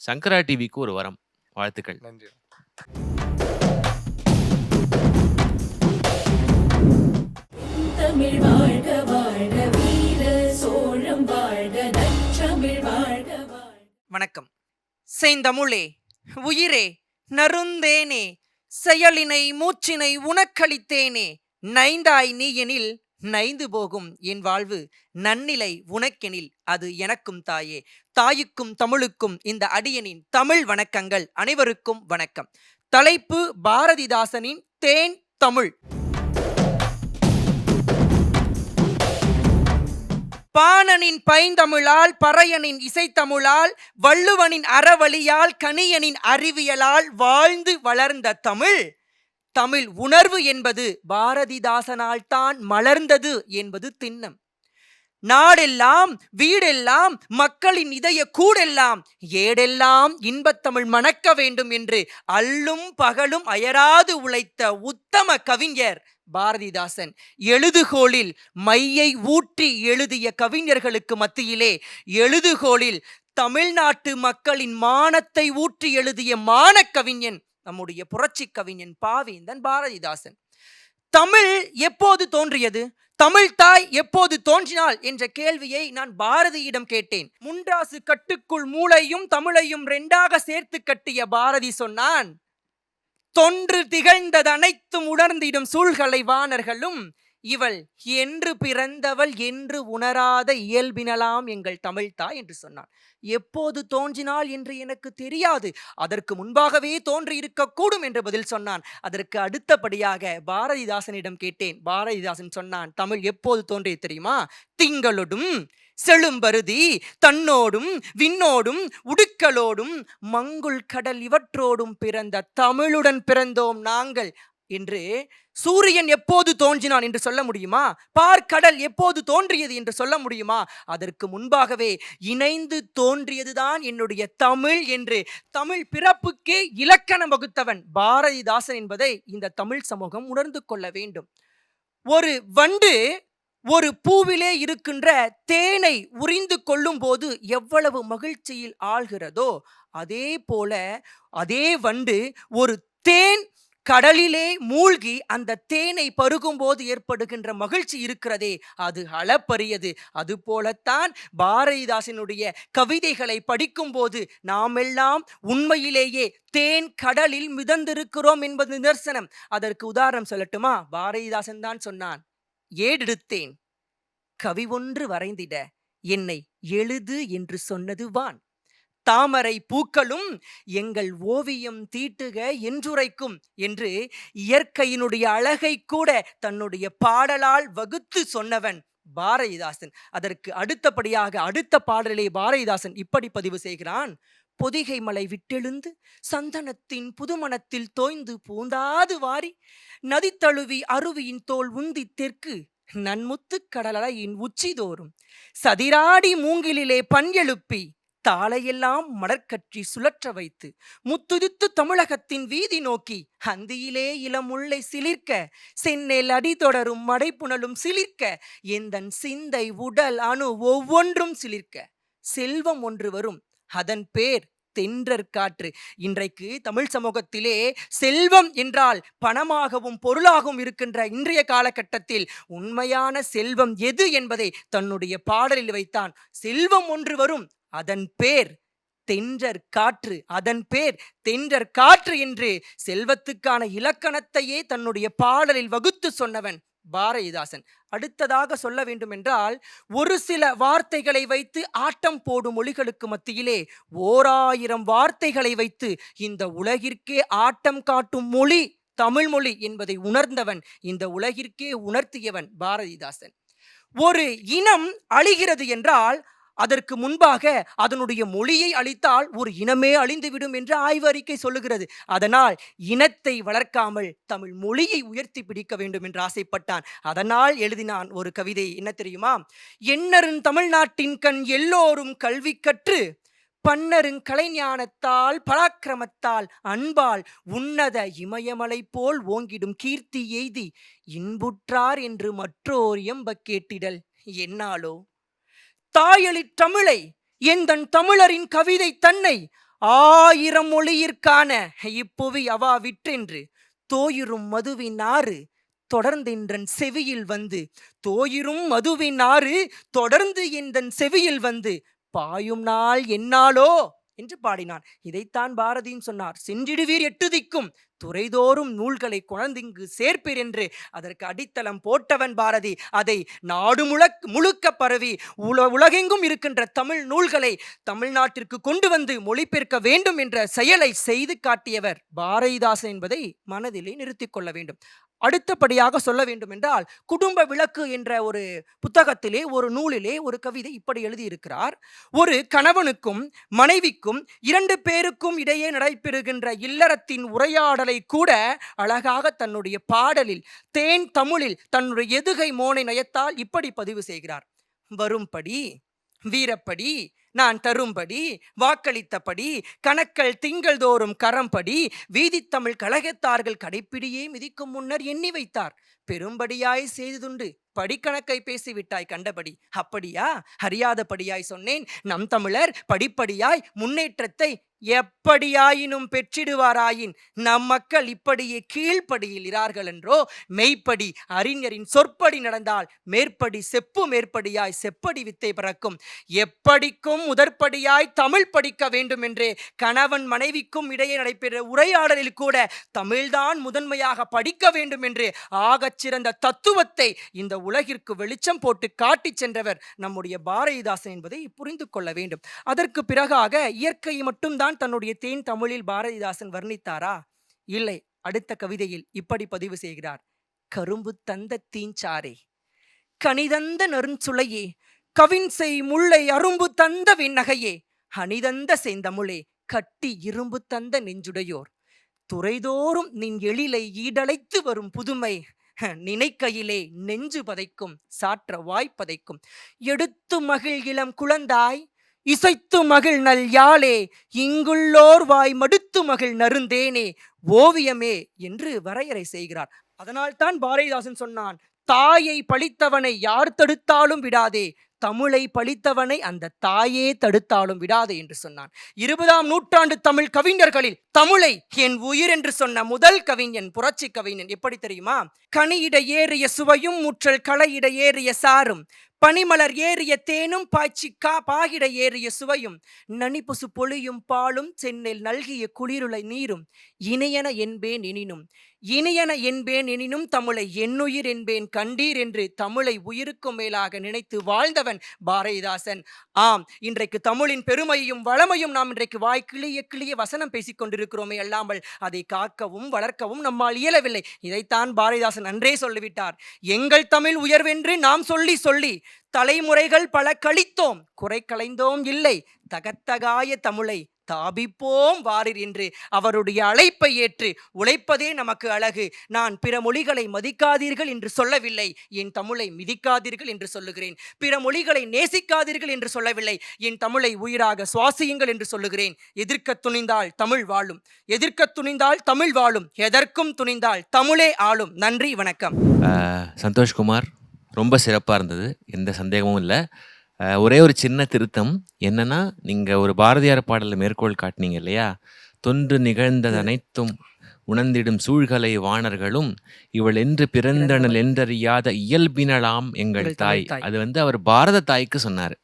சங்கரா டிவிக்கு ஒரு வரம். வாழ்த்துக்கள். நன்றி. தமிழ் வாழ்க வாழ்க, வீர சோழம் வாழ்க, நற்றமிழ் வாழ்க வாழ்க. வணக்கம். செந்தமிழே, உயிரே, நறுந்தேனே, செயலினை மூச்சினை உனக்களித்தேனே, நைந்தாய் நீ எனில் நைந்து போகும் என் வாழ்வு, நன்னிலை உனக்கெனில் அது எனக்கும் தாயே. தாயுக்கும் தமிழுக்கும் இந்த அடியனின் தமிழ் வணக்கங்கள். அனைவருக்கும் வணக்கம். தலைப்பு பாரதிதாசனின் தேன் தமிழ். பாணனின் பைந்தமிழால், பறையனின் இசைத்தமிழால், வள்ளுவனின் அறவழியால், கணியனின் அறிவியலால் வாழ்ந்து வளர்ந்த தமிழ், தமிழ் உணர்வு என்பது பாரதிதாசனால் தான் மலர்ந்தது என்பது திண்ணம். நாடெல்லாம் வீடெல்லாம் மக்களின் இதய கூடெல்லாம் ஏடெல்லாம் இன்பத்தமிழ் மணக்க வேண்டும் என்று அல்லும் பகலும் அயராது உழைத்த உத்தம கவிஞர் பாரதிதாசன். எழுதுகோலில் மையை ஊற்றி எழுதிய கவிஞர்களுக்கு மத்தியிலே எழுதுகோலில் தமிழ்நாட்டு மக்களின் மானத்தை ஊற்றி எழுதிய மானக்கவிஞன் நம்முடைய புரட்சி கவிஞன் பாவேந்தன் பாரதிதாசன். தமிழ் எப்போது தோன்றியது, தமிழ் தாய் எப்போது தோன்றினாள் என்ற கேள்வியை நான் பாரதியிடம் கேட்டேன். முண்டாசு கட்டுக்குள் மூளையும் தமிழையும் ரெண்டாக சேர்த்து கட்டிய பாரதி சொன்னான், தொன்று திகழ்ந்தது அனைத்தும் உணர்ந்திடும் சூழ்கலை வாணர்களும் இவள் என்று பிறந்தவள் என்று உணராத இயல்பினலாம் எங்கள் தமிழ்தாய் என்று சொன்னான். எப்போது தோன்றினாள் என்று எனக்கு தெரியாது, அதற்கு முன்பாகவே தோன்றி இருக்கக்கூடும் என்று பதில் சொன்னான். அதற்கு அடுத்தபடியாக பாரதிதாசனிடம் கேட்டேன். பாரதிதாசன் சொன்னான், தமிழ் எப்போது தோன்றியது தெரியுமா? திங்களோடும் செழும்பருதி தன்னோடும் விண்ணோடும் உடுக்கலோடும் மங்குள் கடல் இவற்றோடும் பிறந்த தமிழுடன் பிறந்தோம் நாங்கள் என்று. சூரியன் எப்போது தோன்றினான் என்று சொல்ல முடியுமா? பார்க்கடல் எப்போது தோன்றியது என்று சொல்ல முடியுமா? அதற்கு முன்பாகவே இணைந்து தோன்றியதுதான் என்னுடைய தமிழ் என்று தமிழ் பிறப்புக்கே இலக்கணம் வகுத்தவன் பாரதிதாசன் என்பதை இந்த தமிழ் சமூகம் உணர்ந்து கொள்ள வேண்டும். ஒரு வண்டு ஒரு பூவிலே இருக்கின்ற தேனை உறிந்து கொள்ளும் போது எவ்வளவு மகிழ்ச்சியில் ஆழ்கிறதோ, அதே போல அதே வண்டு ஒரு தேன் கடலிலே மூழ்கி அந்த தேனை பருகும் போது ஏற்படுகின்ற மகிழ்ச்சி இருக்கிறதே, அது அளப்பரியது. அது போலத்தான் பாரதிதாசனுடைய கவிதைகளை படிக்கும் போது நாமெல்லாம் உண்மையிலேயே தேன் கடலில் மிதந்திருக்கிறோம் என்பது நிதர்சனம். அதற்கு உதாரணம் சொல்லட்டுமா? பாரதிதாசன் தான் சொன்னான், ஏடெடுத்தேன் கவி ஒன்று வரைந்திட என்னை எழுது என்று சொன்னது வான். தாமரை பூக்களும் எங்கள் ஓவியம் தீட்டுக என்றுரைக்கும் என்று இயற்கையினுடைய அழகை கூட தன்னுடைய பாடலால் வகுத்து சொன்னவன் பாரதிதாசன். அதற்கு அடுத்தபடியாக அடுத்த பாடலை பாரதிதாசன் இப்படி பதிவு செய்கிறான், பொதிகை மலை விட்டெழுந்து சந்தனத்தின் புதுமணத்தில் தோய்ந்து பூந்தாது வாரி நதி தழுவி அருவியின் தோல் உந்தி தெற்கு நன்முத்து கடலையின் உச்சிதோறும் சதிராடி மூங்கிலே பண் எழுப்பி தாளையெல்லாம் மடற்கற்றி சுழற்ற வைத்து முத்துதித்து தமிழகத்தின் வீதி நோக்கி அந்தியிலே இளமுல்லை சிலிர்க்க சென்னேல் அடி தொடரும் மடைப்புணலும் சிலிர்க்க எந்தன் சிந்தை உடல் அணு ஒவ்வொன்றும் சிலிர்க்க செல்வம் ஒன்று வரும் அதன் பேர் தென்றற் காற்று. இன்றைக்கு தமிழ் சமூகத்திலே செல்வம் என்றால் பணமாகவும் பொருளாகவும் இருக்கின்ற இன்றைய காலகட்டத்தில் உண்மையான செல்வம் எது என்பதை தன்னுடைய பாடலில் வைத்தான். செல்வம் ஒன்று வரும், அதன் பேர் தென்றற் காற்று, அதன் பேர் தென்றற் காற்று என்று செல்வத்துக்கான இலக்கணத்தையே தன்னுடைய பாடலில் வகுத்து சொன்னவன் பாரதிதாசன். அடுத்ததாக சொல்ல வேண்டும் என்றால், ஒரு சில வார்த்தைகளை வைத்து ஆட்டம் போடும் மொழிகளுக்கு மத்தியிலே 1000 வார்த்தைகளை வைத்து இந்த உலகிற்கே ஆட்டம் காட்டும் மொழி தமிழ் மொழி என்பதை உணர்ந்தவன், இந்த உலகிற்கே உணர்த்தியவன் பாரதிதாசன். ஒரு இனம் அழிகிறது என்றால் அதற்கு முன்பாக அதனுடைய மொழியை அழித்தால் ஒரு இனமே அழிந்துவிடும் என்று ஆய்வறிக்கை சொல்லுகிறது. அதனால் இனத்தை வளர்க்காமல் தமிழ் மொழியை உயர்த்தி பிடிக்க வேண்டும் என்று ஆசைப்பட்டான். அதனால் எழுதினான் ஒரு கவிதை. என்ன தெரியுமா? எண்ணருன் தமிழ்நாட்டின் கண் எல்லோரும் கல்வி கற்று பன்னருங் கலைஞானத்தால் பராக்கிரமத்தால் அன்பால் உன்னத இமயமலை போல் ஓங்கிடும் கீர்த்தி எய்தி இன்புற்றார் என்று மற்றோர் எம்ப கேட்டிடல் என்னாலோ தாயளித் தமிழை எந்தன் தமிழரின் கவிதை தன்னை 1000 மொழியிற்கான இப்புவி அவா விற்றென்று தோயுறும் மதுவின் ஆறு தொடர்ந்தென்றன் செவியில் வந்து தோயுறும் மதுவின் ஆறு தொடர்ந்து எந்தன் செவியில் வந்து பாயும் நாள் என்னாலோ என்று பாடினான். இதைத்தான் பாரதியும் சொன்னார், சென்றிடுவீர் 8 திக்கும் துறைதோறும் நூல்களை கொணர்ந்திங்கு சேர்ப்பீர் என்று அதற்கு அடித்தளம் போட்டவன் பாரதி. அதை நாடு முழுக்க பரவி உலகெங்கும் இருக்கின்ற தமிழ் நூல்களை தமிழ்நாட்டிற்கு கொண்டு வந்து மொழிபெயர்க்க வேண்டும் என்ற செயலை செய்து காட்டியவர் பாரதிதாசன் என்பதை மனதிலே நிறுத்திக் கொள்ள வேண்டும். அடுத்தபடியாக சொல்ல வேண்டும் என்றால், குடும்ப விளக்கு என்ற ஒரு புத்தகத்திலே ஒரு நூலிலே ஒரு கவிதை இப்படி எழுதியிருக்கிறார். ஒரு கணவனுக்கும் மனைவிக்கும் 2 பேருக்கும் இடையே நடைபெறுகின்ற இல்லறத்தின் உரையாடலை கூட அழகாக தன்னுடைய பாடலில் தேன் தமிழில் தன்னுடைய எதுகை மோனை நயத்தால் இப்படி பதிவு செய்கிறார். வரும்படி வீரப்படி நான் தரும்படி வாக்களித்தபடி கணக்கள் திங்கள் தோறும் கரம்படி வீதித்தமிழ் கழகத்தார்கள் கடைப்பிடியே மிதிக்கும் முன்னர் எண்ணி வைத்தார். பெரும்படியாய் செய்துண்டு படிக்கணக்கை பேசிவிட்டாய் கண்டபடி. அப்படியா? அறியாதபடியாய் சொன்னேன். நம் தமிழர் படிப்படியாய் முன்னேற்றத்தை எப்படியாயினும் பெற்றிடுவாராயின் நம் மக்கள் இப்படியே கீழ்ப்படியில் இரார்கள் என்றோ. மெய்ப்படி அறிஞரின் சொற்படி நடந்தால் மேற்படி செப்பு மேற்படியாய் செப்படி வித்தை பிறக்கும். எப்படிக்கும் முதற்படியாய் தமிழ் படிக்க வேண்டும் என்றே கணவன் மனைவிக்கும் இடையே நடைபெற்ற உரையாடலில் கூட தமிழ்தான் முதன்மையாக படிக்க வேண்டும் என்று ஆகச் சிறந்த தத்துவத்தை இந்த உலகிற்கு வெளிச்சம் போட்டு காட்டிச் சென்றவர் நம்முடைய பாரதிதாசன் என்பதை புரிந்து கொள்ள வேண்டும். அதற்கு பிறகாக இயற்கையை மட்டும்தான் தன்னுடைய தேன் தமிழில் பாரதிதாசன் வர்ணித்தாரா? இல்லை. அடுத்த கவிதையில் இப்படி பதிவு செய்கிறார். கரும்பு தந்த தீஞ்சாரே, கனிதந்த நெருஞ்சுளையே, கவின்செய் முல்லை அரும்பு தந்த விண்ணகையே, அணிதந்த செந்தமிழே, கட்டி இரும்பு தந்த நெஞ்சுடையோர், துறைதோறும் நின் எழிலை ஈடழைத்து வரும் புதுமை நினைக்கையிலே நெஞ்சு பதைக்கும் சாற்ற வாய்ப்பதைக்கும், எடுத்து மகிழ் இளம் குழந்தாய், இசைத்து மகிழ் நல் யாழே, இங்குள்ளோர் வாய் மடுத்து மகிழ் நருந்தேனே, ஓவியமே என்று வரையறை செய்கிறார். அதனால்தான் பாரதிதாசன் சொன்னான், தாயை பழித்தவனை யார் தடுத்தாலும் விடாதே, தமிழை பழித்தவனை அந்த தாயே தடுத்தாலும் விடாதே என்று சொன்னான். 20ஆம் நூற்றாண்டு தமிழ் கவிஞர்களில் தமிழை என் உயிர் என்று சொன்ன முதல் கவிஞன் புரட்சி கவிஞன். எப்படி தெரியுமா? கனியிட ஏறிய சுவையும் முற்றல் களையிட ஏறிய சாரும், பனிமலர் ஏறிய தேனும் பாய்ச்சி பாகிட ஏறிய சுவையும், நனிபசு பொழியும் பாலும் சென்னில் நல்கிய குளிருளை நீரும், இணையன என்பேன் எனினும் இனியன என்பேன் எனினும் தமிழை என்னுயிர் என்பேன் கண்டீர் என்று தமிழை உயிருக்கும் மேலாக நினைத்து வாழ்ந்தவன் பாரதிதாசன். ஆம், இன்றைக்கு தமிழின் பெருமையும் வளமையும் நாம் இன்றைக்கு வாய் கிளிய கிளிய வசனம் பேசிக் கொண்டிருக்கிறோமே அல்லாமல் அதை காக்கவும் வளர்க்கவும் நம்மால் இயலவில்லை. இதைத்தான் பாரதிதாசன் அன்றே சொல்லிவிட்டார். எங்கள் தமிழ் உயர்வென்று நாம் சொல்லி சொல்லி தலைமுறைகள் பல கழித்தோம், குறை களைந்தோம் இல்லை, தகத்தகாய தமிழை தாபிப்போம் வாரிர் என்று அவருடைய அழைப்பை ஏற்று உழைப்பதே நமக்கு அழகு. நான் பிற மொழிகளை மதிக்காதீர்கள் என்று சொல்லவில்லை, என் தமிழை மிதிக்காதீர்கள் என்று சொல்லுகிறேன். பிற மொழிகளை நேசிக்காதீர்கள் என்று சொல்லவில்லை, என் தமிழை உயிராக சுவாசியுங்கள் என்று சொல்லுகிறேன். எதிர்க்க துணிந்தால் தமிழ் வாழும், எதிர்க்க துணிந்தால் தமிழ் வாழும், எதற்கும் துணிந்தால் தமிழே ஆளும். நன்றி, வணக்கம். சந்தோஷ்குமார், ரொம்ப சிறப்பாக இருந்தது, எந்த சந்தேகமும் இல்லை. ஒரே ஒரு சின்ன திருத்தம் என்னன்னா, நீங்கள் ஒரு பாரதியார் பாடலில் மேற்கோள் காட்டினீங்க இல்லையா, தொன்று நிகழ்ந்தது அனைத்தும் உணர்ந்திடும் சூழ்கலை வாணர்களும் இவள் என்று பிறந்தனள் என்றறியாத இயல்பினலாம் எங்கள் தாய். அது அவர் பாரத தாய்க்கு சொன்னார்.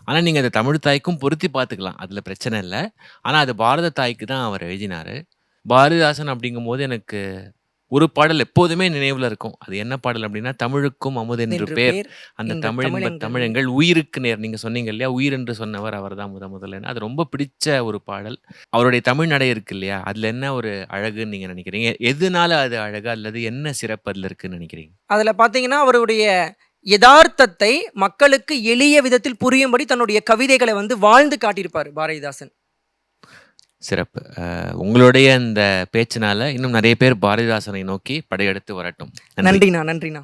ஆனால் நீங்கள் அதை தமிழ் தாய்க்கும் பொருத்தி பார்த்துக்கலாம், அதில் பிரச்சனை இல்லை. ஆனால் அது பாரத தாய்க்கு தான் அவர் எழுதினார். பாரதிதாசன் அப்படிங்கும் போது எனக்கு ஒரு பாடல் எப்போதுமே நினைவில் இருக்கும். அது என்ன பாடல் அப்படின்னா, தமிழுக்கும் அமுதென்று பேர், அந்த தமிழங்கள் உயிருக்கு நேர். நீங்கள் சொன்னீங்க இல்லையா, உயிர் என்று சொன்னவர் அவர் தான் முதல்ல. அது ரொம்ப பிடிச்ச ஒரு பாடல். அவருடைய தமிழ் நடை இருக்கு இல்லையா, அதில் என்ன ஒரு அழகுன்னு நீங்கள் நினைக்கிறீங்க? எதனால அது அழகு அல்லது என்ன சிறப்பு அதில் இருக்குன்னு நினைக்கிறீங்க? அதில் பார்த்தீங்கன்னா, அவருடைய யதார்த்தத்தை மக்களுக்கு எளிய விதத்தில் புரியும்படி தன்னுடைய கவிதைகளை வாழ்ந்து காட்டியிருப்பார் பாரதிதாசன். சிறப்பு. உங்களுடைய இந்த பேச்சினால இன்னும் நிறைய பேர் பாரதிதாசனை நோக்கி படையெடுத்து வரட்டும். நன்றிண்ணா, நன்றிண்ணா.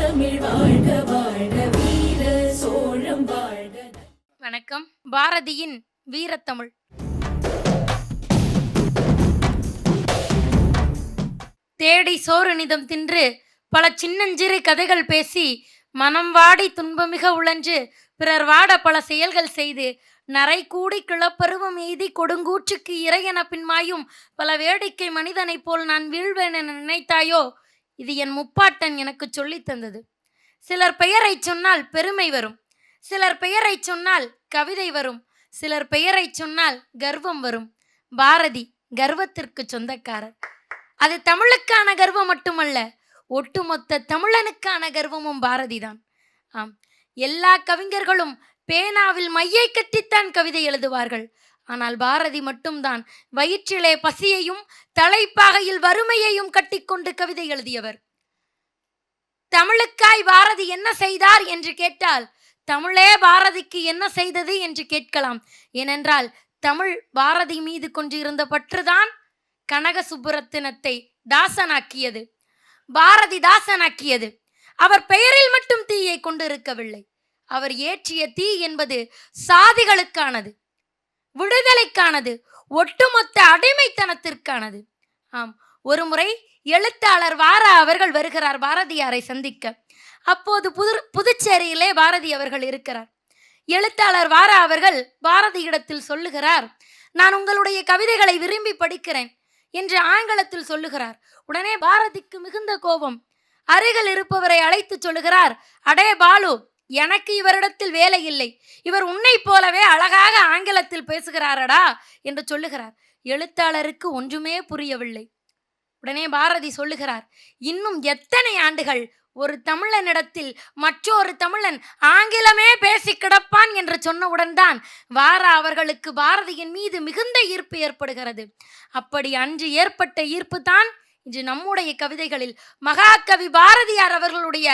தமிழ் வாழ்க வாழ்க, வீர சோழம் வாழ்க. வணக்கம். பாரதியின் வீரத்தமிழ். தேடி சோறு நிதம் தின்று பல சின்னஞ்சிறு கதைகள் பேசி மனம் வாடி துன்பமிக உழன்று பிறர் வாட பல செயல்கள் செய்து நரை கூடி கிளப்பருவம் எய்தி கொடுங்கூற்றுக்கு இறையென பின்மாயும் பல வேடிக்கை மனிதனைப் போல் நான் வீழ்வேன் என நினைத்தாயோ? இது என் முப்பாட்டன் எனக்கு சொல்லி தந்தது. சிலர் பெயரை சொன்னால் பெருமை வரும், சிலர் பெயரை சொன்னால் கவிதை வரும், சிலர் பெயரை சொன்னால் கர்வம் வரும். பாரதி கர்வத்திற்கு சொந்தக்காரர். அது தமிழுக்கான கர்வம் மட்டுமல்ல, ஒட்டுமொத்த தமிழனுக்கான கர்வமும் பாரதிதான். ஆம், எல்லா கவிஞர்களும் பேனாவில் மையை கட்டித்தான் கவிதை எழுதுவார்கள். ஆனால் பாரதி மட்டும்தான் வயிற்றிலே பசியையும் தலைப்பாகையில் வறுமையையும் கட்டிக்கொண்டு கவிதை எழுதியவர். தமிழுக்காய் பாரதி என்ன செய்தார் என்று கேட்டால், தமிழே பாரதிக்கு என்ன செய்தது என்று கேட்கலாம். ஏனென்றால் தமிழ் பாரதி மீது கொண்டிருந்த பற்றுதான் கனக சுப்புரத்தினத்தை தாசனாக்கியது. பாரதிதாசனாக்கியது. அவர் பெயரில் மட்டும் தீயை கொண்டிருக்கவில்லை. அவர் ஏற்றிய தீ என்பது சாதிகளுக்கானது, விடுதலைக்கானது, ஒட்டுமொத்த அடிமைத்தனத்திற்கானது. ஆம், ஒருமுறை எழுத்தாளர் வாரா அவர்கள் வருகிறார் பாரதியாரை சந்திக்க. அப்போது புதுச்சேரியிலே பாரதி அவர்கள் இருக்கிறார். எழுத்தாளர் வாரா அவர்கள் பாரதியிடத்தில் சொல்லுகிறார், நான் உங்களுடைய கவிதைகளை விரும்பி படிக்கிறேன் என்று ஆங்கிலத்தில் சொல்லுகிறார். உடனே பாரதிக்கு மிகுந்த கோபம். அருகில் இருப்பவரை அழைத்து சொல்லுகிறார், அடே பாலு, எனக்கு இவரிடத்தில் வேலை இல்லை, இவர் உன்னை போலவே அழகாக ஆங்கிலத்தில் பேசுகிறாரடா என்று சொல்லுகிறார். எழுத்தாளருக்கு ஒன்றுமே புரியவில்லை. உடனே பாரதி சொல்லுகிறார், இன்னும் எத்தனை ஆண்டுகள் ஒரு தமிழனிடத்தில் மற்றொரு தமிழன் ஆங்கிலமே பேசி கிடப்பான் என்று சொன்னவுடன் தான் வாரா அவர்களுக்கு பாரதியின் மீது மிகுந்த ஈர்ப்பு ஏற்படுகிறது. அப்படி அன்று ஏற்பட்ட ஈர்ப்பு தான் இன்று நம்முடைய கவிதைகளில் மகாகவி பாரதியார் அவர்களுடைய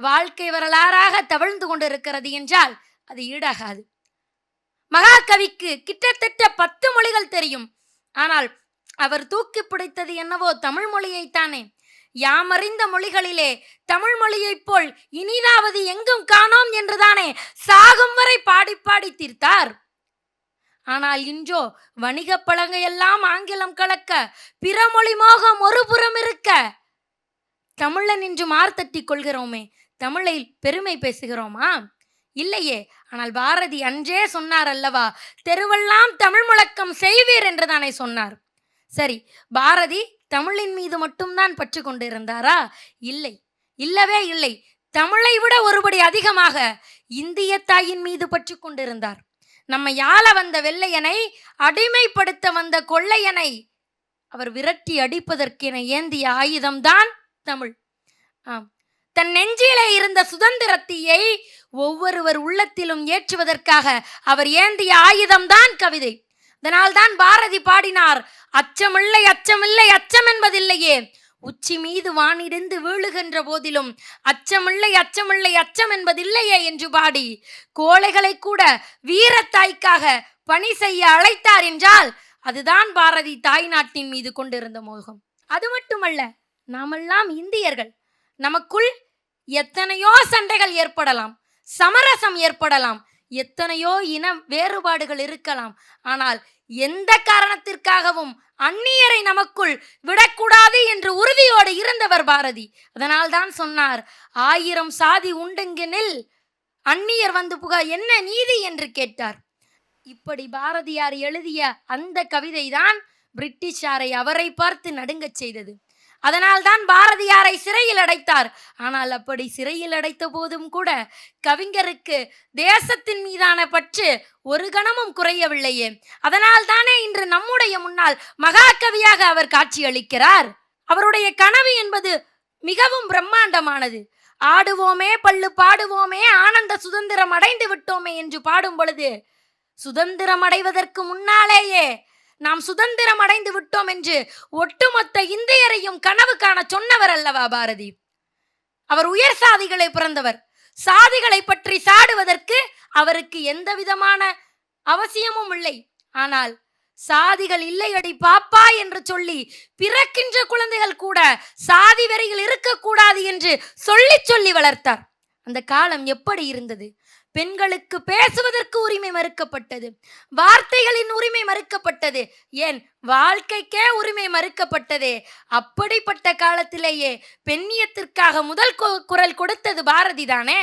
வாழ்க்கை வரலாறாக தவழ்ந்து கொண்டிருக்கிறது என்றால் அது ஈடாகாது. மகாகவிக்கு கிட்டத்தட்ட 10 மொழிகள் தெரியும். ஆனால் அவர் தூக்கி பிடித்தது என்னவோ தமிழ் மொழியைத்தானே. யாமறிந்த மொழிகளிலே தமிழ் மொழியைப் போல் இனிதாவது எங்கும் காணோம் என்றுதானே சாகும் வரை பாடி பாடி தீர்த்தார். ஆனால் இன்றோ வணிக பழங்கையெல்லாம் ஆங்கிலம் கலக்க, பிற மொழி மோகம் ஒரு புறம் இருக்க, தமிழன் என்று மார்த்தட்டி கொள்கிறோமே, தமிழில் பெருமை பேசுகிறோமா? இல்லையே. ஆனால் பாரதி அன்றே சொன்னார் அல்லவா, தெருவெல்லாம் தமிழ் முழக்கம் செய்வீர் என்று தானே சொன்னார். சரி, பாரதி தமிழின் மீது மட்டும்தான் பற்று கொண்டிருந்தாரா? இல்லை, இல்லவே இல்லை. தமிழை விட ஒருபடி அதிகமாக இந்திய தாயின் மீது பற்று கொண்டிருந்தார். நம்மை ஆள வந்த வெள்ளையனை, அடிமைப்படுத்த வந்த கொள்ளையனை அவர் விரட்டி அடிப்பதற்கென ஏந்திய ஆயுதம்தான் தமிழ். ஆம், தன் நெஞ்சிலே இருந்த சுதந்திரத்தையை ஒவ்வொருவர் உள்ளத்திலும் ஏற்றுவதற்காக அவர் ஏந்திய ஆயுதம்தான் கவிதை. அதனால்தான் பாரதி பாடினார், அச்சமில்லை அச்சமில்லை அச்சம் என்பதில்லையே, உச்சி மீது வானிடிந்து வீழுகின்ற போதிலும் அச்சமில்லை அச்சமில்லை அச்சம் என்பதில்லையே என்று பாடி கோழைகளை கூட வீரத்தாய்க்காக பணி செய்ய அழைத்தார் என்றால் அதுதான் பாரதி தாய் நாட்டின் மீது கொண்டிருந்த மோகம். அது மட்டுமல்ல, நாமெல்லாம் இந்தியர்கள். நமக்குள் எத்தனையோ சண்டைகள் ஏற்படலாம், சமரசம் ஏற்படலாம், எத்தனையோ இன வேறுபாடுகள் இருக்கலாம். ஆனால் எந்த காரணத்திற்காகவும் அந்நியரை நமக்குள் விடக்கூடாது என்று உறுதியோடு இருந்தவர் பாரதி. அதனால் தான் சொன்னார், 1000 சாதி உண்டெங்கினில் அந்நியர் வந்து புக என்ன நீதி என்று கேட்டார். இப்படி பாரதியார் எழுதிய அந்த கவிதைதான் பிரிட்டிஷாரை அவரை பார்த்து நடுங்கச் செய்தது. அதனால் தான் பாரதியாரை சிறையில் அடைத்தார். ஆனால் அப்படி சிறையில் அடைத்த போதும் கூட கவிஞருக்கு தேசத்தின் மீதான பற்று ஒரு கணமும் குறையவில்லையே. அதனால் தானே இன்று நம்முடைய முன்னால் மகாகவியாக அவர் காட்சியளிக்கிறார். அவருடைய கனவு என்பது மிகவும் பிரம்மாண்டமானது. ஆடுவோமே பள்ளு பாடுவோமே ஆனந்த சுதந்திரம் அடைந்து விட்டோமே என்று பாடும் பொழுது, சுதந்திரம் அடைவதற்கு முன்னாலேயே நாம் சுதந்திரம் அடைந்து விட்டோம் என்று ஒட்டுமொத்த இந்தியரையும் கனவு காண சொன்னவர் அல்லவா பாரதி. அவர் உயர் சாதிகளை பிறந்தவர். சாதிகளை பற்றி சாடுவதற்கு அவருக்கு எந்த விதமான அவசியமும் இல்லை. ஆனால் சாதிகள் இல்லையடி பாப்பா என்று சொல்லி பிறக்கின்ற குழந்தைகள் கூட சாதி வெறியில் இருக்கக்கூடாது என்று சொல்லி சொல்லி வளர்த்தார். அந்த காலம் எப்படி இருந்தது? பெண்களுக்கு பேசுவதற்கு உரிமை மறுக்கப்பட்டது, வார்த்தைகளின் உரிமை மறுக்கப்பட்டது, ஏன் வாழ்க்கைக்கே உரிமை மறுக்கப்பட்டதே. அப்படிப்பட்ட காலத்திலேயே பெண்ணியத்திற்காக முதல் குரல் கொடுத்தது பாரதி தானே.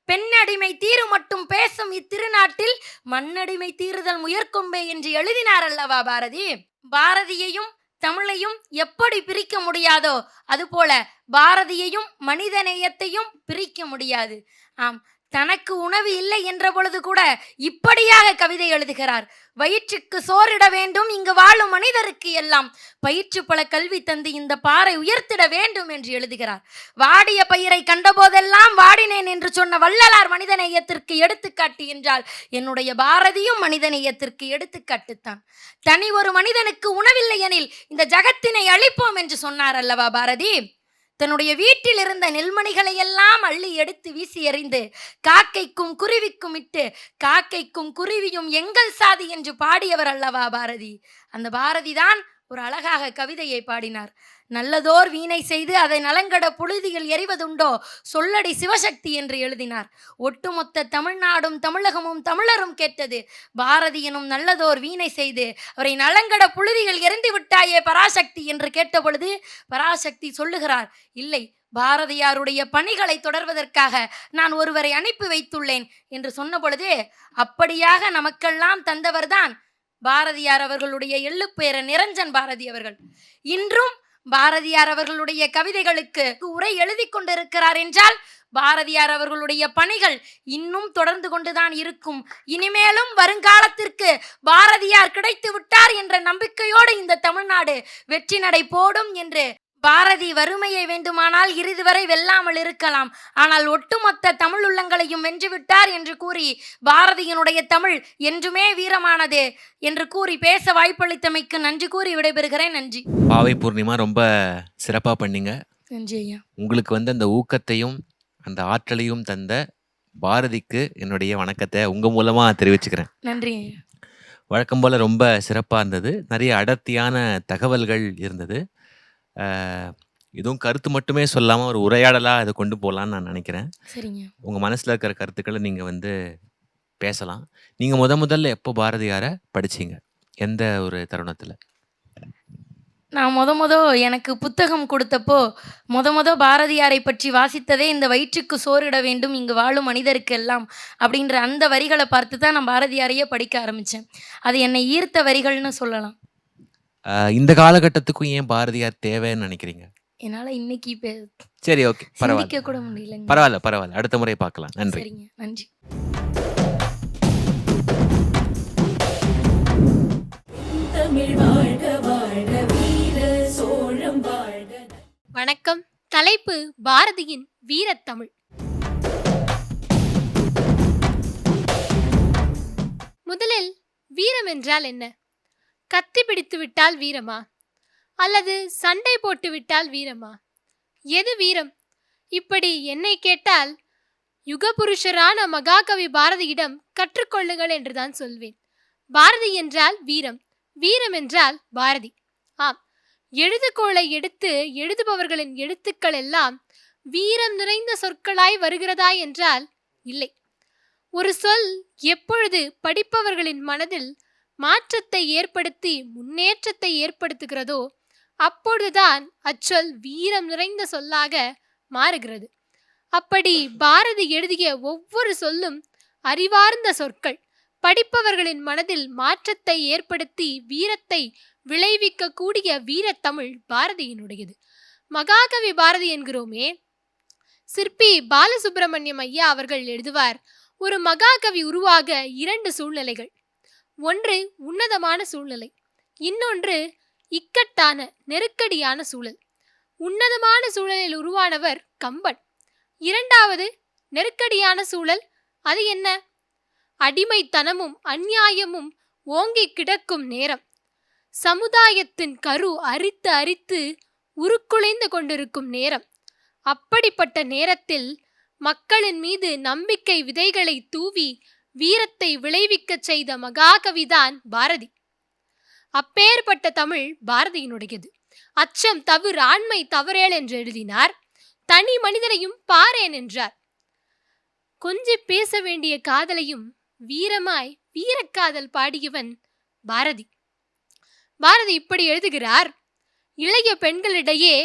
பெண்ணடிமை தீரு மட்டும் பேசும் இத்திருநாட்டில் மண்ணடிமை தீருதல் முயற்கொம்பே என்று எழுதினார் அல்லவா பாரதி. பாரதியையும் தமிழையும் எப்படி பிரிக்க முடியாதோ அதுபோல பாரதியையும் மனிதநேயத்தையும் பிரிக்க முடியாது. ஆம், தனக்கு உணவு இல்லை என்ற பொழுது கூட இப்படியாக கவிதை எழுதுகிறார். வயிற்றுக்கு சோறிட வேண்டும் இங்கு வாழும் மனிதருக்கு எல்லாம், பயிற்று பல கல்வி தந்து இந்த பாறை உயர்த்திட வேண்டும் என்று எழுதுகிறார். வாடிய பயிரை கண்டபோதெல்லாம் வாடினேன் என்று சொன்ன வள்ளலார் மனிதநேயத்திற்கு எடுத்துக்காட்டு என்றால் என்னுடைய பாரதியும் மனிதநேயத்திற்கு எடுத்துக்காட்டுத்தான். தனி ஒரு மனிதனுக்கு உணவில்லை எனில் இந்த ஜகத்தினை அழிப்போம் என்று சொன்னார் அல்லவா பாரதி. தன்னுடைய வீட்டில் இருந்த நெல்மணிகளை எல்லாம் அள்ளி எடுத்து வீசி எறிந்து காக்கைக்கும் குருவிக்கும் இட்டு காக்கைக்கும் குருவியும் எங்கள் சாதி என்று பாடியவர் அல்லவா பாரதி. அந்த பாரதி தான் ஒரு அழகாக கவிதையை பாடினார். நல்லதோர் வீணை செய்து அதை நலங்கட புழுதியில் எறிவதுண்டோ சொல்லடி சிவசக்தி என்று எழுதினார். ஒட்டுமொத்த தமிழ்நாடும் தமிழகமும் தமிழரும் கேட்டது. பாரதி எனும் நல்லதோர் வீணை செய்து அவரை நலங்கட புழுதியில் எறிந்து விட்டாயே பராசக்தி என்று கேட்டபொழுது பராசக்தி சொல்லுகிறார், இல்லை, பாரதியாருடைய பணிகளை தொடர்வதற்காக நான் ஒருவரை அனுப்பி வைத்துள்ளேன் என்று சொன்ன பொழுது, அப்படியாக நமக்கெல்லாம் தந்தவர்தான் பாரதியார் அவர்களுடைய எள்ளுப்பேர நிரஞ்சன் பாரதி அவர்கள். இன்றும் பாரதியார் அவர்களுடைய கவிதைகளுக்கு உரை எழுதி கொண்டிருக்கிறார் என்றால் பாரதியார் அவர்களுடைய பணிகள் இன்னும் தொடர்ந்து கொண்டுதான் இருக்கும். இனிமேலும் வருங்காலத்திற்கு பாரதியார் கிடைத்து விட்டார் என்ற நம்பிக்கையோடு இந்த தமிழ்நாடு வெற்றி நடை போடும் என்று. பாரதி வறுமையை வேண்டுமானால் இறுதி வரை வெல்லாமல் இருக்கலாம், ஆனால் ஒட்டுமொத்த தமிழ் உள்ளங்களையும் வென்றுவிட்டார் என்று கூறி பாரதியினுடைய தமிழ் என்றுமே வீரமானது என்று கூறி பேச வாய்ப்பளித்தமைக்கு நன்றி கூறி விடைபெறுகிறேன். நன்றி. பாவை பூர்ணிமா ரொம்ப சிறப்பாக பண்ணீங்க. நன்றி ஐயா. உங்களுக்கு வந்து அந்த ஊக்கத்தையும் அந்த ஆற்றலையும் தந்த பாரதிக்கு என்னுடைய வணக்கத்தை உங்கள் மூலமாக தெரிவிச்சுக்கிறேன். நன்றி ஐயா. வழக்கம் போல் ரொம்ப சிறப்பாக இருந்தது. நிறைய அடர்த்தியான தகவல்கள் இருந்தது. இதுவும் கருத்து மட்டுமே சொல்லாமல் ஒரு உரையாடலாக அதை கொண்டு போகலான்னு நான் நினைக்கிறேன். சரிங்க. உங்கள் மனசில் இருக்கிற கருத்துக்களை நீங்கள் வந்து பேசலாம். நீங்கள் முதல்ல எப்போ பாரதியாரை படிச்சீங்க? எந்த ஒரு தருணத்தில்? நான் எனக்கு புத்தகம் கொடுத்தப்போ பாரதியாரை பற்றி வாசித்ததே இந்த வயிற்றுக்கு சோறிட வேண்டும் இங்கு வாழும் மனிதருக்கெல்லாம் அப்படின்ற அந்த வரிகளை பார்த்து தான் நான் பாரதியாரையே படிக்க ஆரம்பித்தேன். அது என்னை ஈர்த்த வரிகள்னு சொல்லலாம். இந்த காலகட்டத்துக்கும் ஏன் பாரதியார் தேவைன்னு நினைக்கிறீங்க? என்னால் இன்னைக்கு சரி, ஓகே, சிந்திக்க கூட முடியல. பரவாயில்ல, அடுத்த முறை பார்க்கலாம். நன்றி. சரிங்க, நன்றி. தமிழ் வாழ்க வாழ்க வீர சோழம் வாழ்க. வணக்கம். தலைப்பு பாரதியின் வீரத்தமிழ். முதலில் வீரம் என்றால் என்ன? கத்தி பிடித்து விட்டால் வீரமா, அல்லது சண்டை போட்டு விட்டால் வீரமா? எது வீரம்? இப்படி என்னை கேட்டால் யுகபுருஷரான மகாகவி பாரதியிடம் கற்றுக்கொள்ளுங்கள் என்றுதான் சொல்வேன். பாரதி என்றால் வீரம், வீரம் என்றால் பாரதி. ஆம், எழுதுகோளை எடுத்து எழுதுபவர்களின் எழுத்துக்கள் எல்லாம் வீரம் நிறைந்த சொற்களாய் வருகிறதா என்றால் இல்லை. ஒரு சொல் எப்பொழுது படிப்பவர்களின் மனதில் மாற்றத்தை ஏற்படுத்தி முன்னேற்றத்தை ஏற்படுத்துகிறதோ அப்பொழுதுதான் அச்சொல் வீரம் நிறைந்த சொல்லாக மாறுகிறது. அப்படி பாரதி எழுதிய ஒவ்வொரு சொல்லும் அறிவார்ந்த சொற்கள், படிப்பவர்களின் மனதில் மாற்றத்தை ஏற்படுத்தி வீரத்தை விளைவிக்க கூடிய வீரத்தமிழ் பாரதியினுடையது. மகாகவி பாரதி என்கிறோமே, சிற்பி பாலசுப்பிரமணியம் ஐயா அவர்கள் எழுதுவார், ஒரு மகாகவி உருவாக 2 சூழ்நிலைகள். ஒன்று உன்னதமான சூழ்நிலை, இன்னொன்று இக்கட்டான நெருக்கடியான சூழல். உன்னதமான சூழலில் உருவானவர் கம்பன். இரண்டாவது நெருக்கடியான சூழல், அது என்ன? அடிமைத்தனமும் அந்நியாயமும் ஓங்கி கிடக்கும் நேரம், சமுதாயத்தின் கரு அரித்து அரித்து உருக்குலைந்து கொண்டிருக்கும் நேரம். அப்படிப்பட்ட நேரத்தில் மக்களின் மீது நம்பிக்கை விதைகளை தூவி வீரத்தை விளைவிக்கச் செய்த மகாகவிதான் பாரதி. அப்பேற்பட்ட தமிழ் பாரதியினுடையது. அச்சம் தவிர ஆண்மை தவறேல் என்று எழுதினார். தனி மனிதனையும் பாரேன் என்றார். கொஞ்சி பேச வேண்டிய காதலையும் வீரமாய் வீரக்காதல் பாடியவன் பாரதி. பாரதி இப்படி எழுதுகிறார், இளைய பெண்களிடையே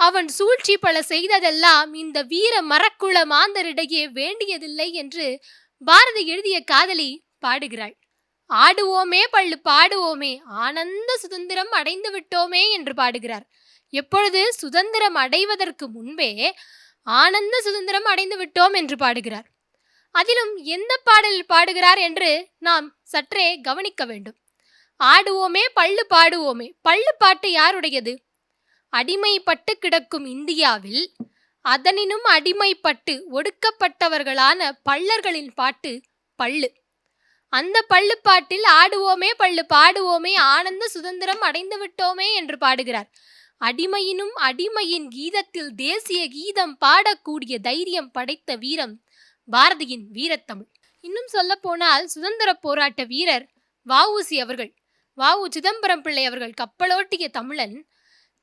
அவன் சூழ்ச்சி பல செய்ததெல்லாம் இந்த வீர மரக்குள மாந்தரிடையே வேண்டியதில்லை என்று பாரதி எழுதிய காதலி பாடுகிறாள். ஆடுவோமே பள்ளு பாடுவோமே, ஆனந்த சுதந்திரம் அடைந்து விட்டோமே என்று பாடுகிறார். எப்பொழுது? சுதந்திரம் அடைவதற்கு முன்பே ஆனந்த சுதந்திரம் அடைந்து விட்டோம் என்று பாடுகிறார். அதிலும் எந்த பாடலில் பாடுகிறார் என்று நாம் சற்றே கவனிக்க வேண்டும். ஆடுவோமே பள்ளு பாடுவோமே, பள்ளு பாட்டு யாருடையது? அடிமைப்பட்டு கிடக்கும் இந்தியாவில் அதனினும் அடிமைப்பட்டு ஒடுக்கப்பட்டவர்களான பள்ளர்களின் பாட்டு பள்ளு. அந்த பள்ளு பாட்டில் ஆடுவோமே பள்ளு பாடுவோமே, ஆனந்த சுதந்திரம் அடைந்து விட்டோமே என்று பாடுகிறார். அடிமையினும் அடிமையின் கீதத்தில் தேசிய கீதம் பாடக்கூடிய தைரியம் படைத்த வீரம் பாரதியின் வீரத்தமிழ். இன்னும் சொல்ல போனால் சுதந்திர போராட்ட வீரர் வ.உ.சி. அவர்கள், வ.உ. சிதம்பரம் பிள்ளை அவர்கள் கப்பலோட்டிய தமிழன்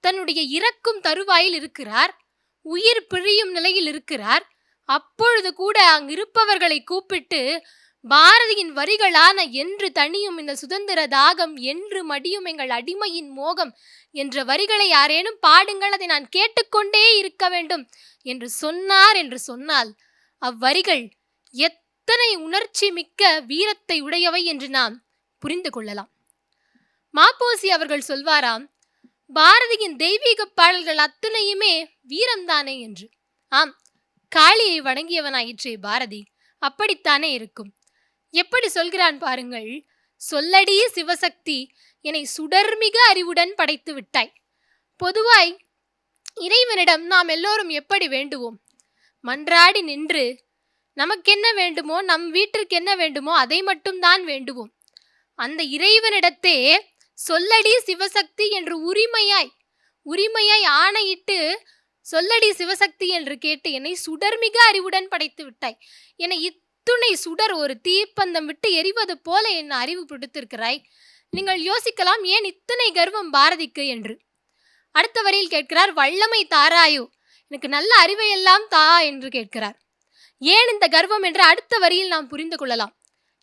தன்னுடைய இறக்கும் தருவாயில் இருக்கிறார், உயிர் பிரியும் நிலையில் இருக்கிறார். அப்பொழுது கூட அங்கிருப்பவர்களை கூப்பிட்டு பாரதியின் வரிகளான "என்று தணியும் இந்த சுதந்திர தாகம், என்று மடியும் எங்கள் அடிமையின் மோகம்" என்ற வரிகளை யாரேனும் பாடுங்கள், அதை நான் கேட்டுக்கொண்டே இருக்க வேண்டும் என்று சொன்னார் என்று சொன்னால், அவ்வரிகள் எத்தனை உணர்ச்சி மிக்க வீரத்தை உடையவை என்று நாம் புரிந்து கொள்ளலாம். மாப்போசி அவர்கள் சொல்வாராம், பாரதியின் தெய்வீக பாடல்கள் அத்தனையுமே வீரம்தானே என்று. ஆம், காளியை வணங்கியவனாயிற்றே பாரதி, அப்படித்தானே இருக்கும். எப்படி சொல்கிறான் பாருங்கள். "சொல்லடி சிவசக்தி, என்னை சுடர்மிக அறிவுடன் படைத்து விட்டாய்." பொதுவாய் இறைவனிடம் நாம் எல்லோரும் எப்படி வேண்டுவோம்? மன்றாடி நின்று நமக்கென்ன வேண்டுமோ, நம் வீட்டிற்கு என்ன வேண்டுமோ அதை மட்டும்தான் வேண்டுவோம். அந்த இறைவனிடத்தே "சொல்லடி சிவசக்தி" என்று உரிமையாய் ஆணையிட்டு "சொல்லடி சிவசக்தி" என்று கேட்டு என்னை சுடர்மிக அறிவுடன் படைத்து விட்டாய், என்னை இத்துணை சுடர் ஒரு தீப்பந்தம் விட்டு எரிவது போல என்ன அறிவு கொடுத்திருக்கிறாய். நீங்கள் யோசிக்கலாம், ஏன் இத்தனை கர்வம் பாரதிக்கு என்று. அடுத்த வரியில் கேட்கிறார், "வல்லமை தாராயோ, எனக்கு நல்ல அறிவையெல்லாம் தா" என்று கேட்கிறார். ஏன் இந்த கர்வம் என்று அடுத்த வரியில் நாம் புரிந்து கொள்ளலாம்.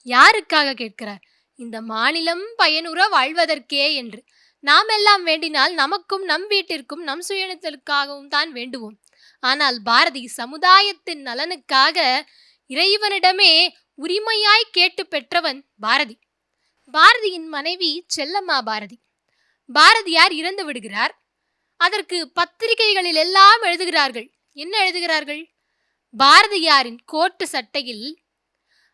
யாருக்காக கேட்கிறார்? இந்த மாநிலம் பயனுற வாழ்வதற்கே என்று. நாம் எல்லாம் வேண்டினால் நமக்கும் நம் வீட்டிற்கும் நம் சுயநலத்திற்காகவும் தான் வேண்டுவோம். ஆனால் பாரதி சமுதாயத்தின் நலனுக்காக இறைவனிடமே உரிமையாய் கேட்டு பெற்றவன் பாரதி. பாரதியின் மனைவி செல்லம்மா பாரதி. பாரதியார் இறந்து விடுகிறார். அதற்கு பத்திரிகைகளில் எல்லாம் எழுதுகிறார்கள். என்ன எழுதுகிறார்கள்? பாரதியாரின் கோட்டு சட்டையில்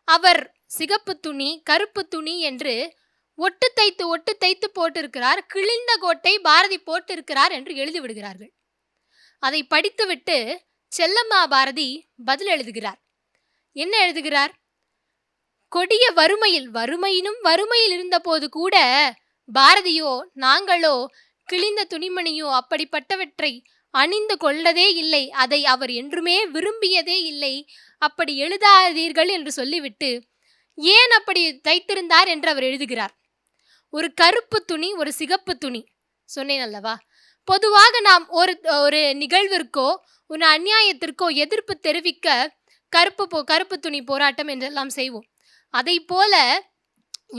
அவர் சிகப்பு துணி, கருப்பு துணி என்று ஒட்டு தைத்து போட்டிருக்கிறார். கிழிந்த கோட்டை பாரதி போட்டிருக்கிறார் என்று எழுதிவிடுகிறார்கள். அதை படித்துவிட்டு செல்லம்மா பாரதி பதில் எழுதுகிறார். என்ன எழுதுகிறார்? "கொடிய வறுமையில் இருந்தபோது கூட பாரதியோ நாங்களோ கிழிந்த துணிமணியோ அப்படிப்பட்டவற்றை அணிந்து கொள்ளதே இல்லை, அதை அவர் என்றுமே விரும்பியதே இல்லை, அப்படி எழுதாதீர்கள்" என்று சொல்லிவிட்டு ஏன் அப்படி தைத்திருந்தார் என்று அவர் எழுதுகிறார். ஒரு கருப்பு துணி, ஒரு சிகப்பு துணி. சொன்னேன் அல்லவா, பொதுவாக நாம் ஒரு நிகழ்விற்கோ ஒரு அநியாயத்திற்கோ எதிர்ப்பு தெரிவிக்க கருப்பு துணி போராட்டம் என்றெல்லாம் செய்வோம். அதை போல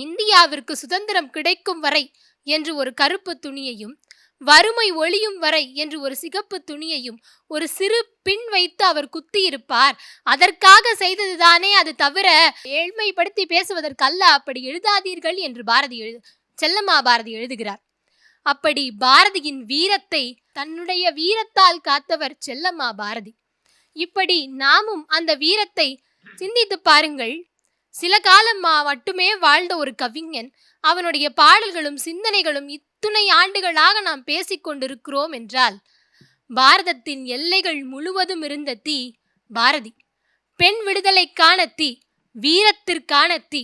இந்தியாவிற்கு சுதந்திரம் கிடைக்கும் வரை என்று ஒரு கருப்பு துணியையும், வறுமை ஒழியும் வரை என்று ஒரு சிகப்பு துணியையும் ஒரு சிறு பின் வைத்து அவர் குத்தியிருப்பார். அதற்காக செய்ததுதானே, அது தவிர ஏழ்மைப்படுத்தி பேசுவதற்கல்ல, அப்படி எழுதாதீர்கள் என்று செல்லம்மா பாரதி எழுதுகிறார். அப்படி பாரதியின் வீரத்தை தன்னுடைய வீரத்தால் காத்தவர் செல்லம்மா பாரதி. இப்படி நாமும் அந்த வீரத்தை சிந்தித்து பாருங்கள். சில காலம் மட்டுமே வாழ்ந்த ஒரு கவிஞன், அவனுடைய பாடல்களும் சிந்தனைகளும் இத்துணை ஆண்டுகளாக நாம் பேசிக்கொண்டிருக்கிறோம் என்றால், பாரதத்தின் எல்லைகள் முழுவதும் இருந்த தீ பாரதி. பெண் விடுதலைக்கான தீ, வீரத்திற்கான தீ.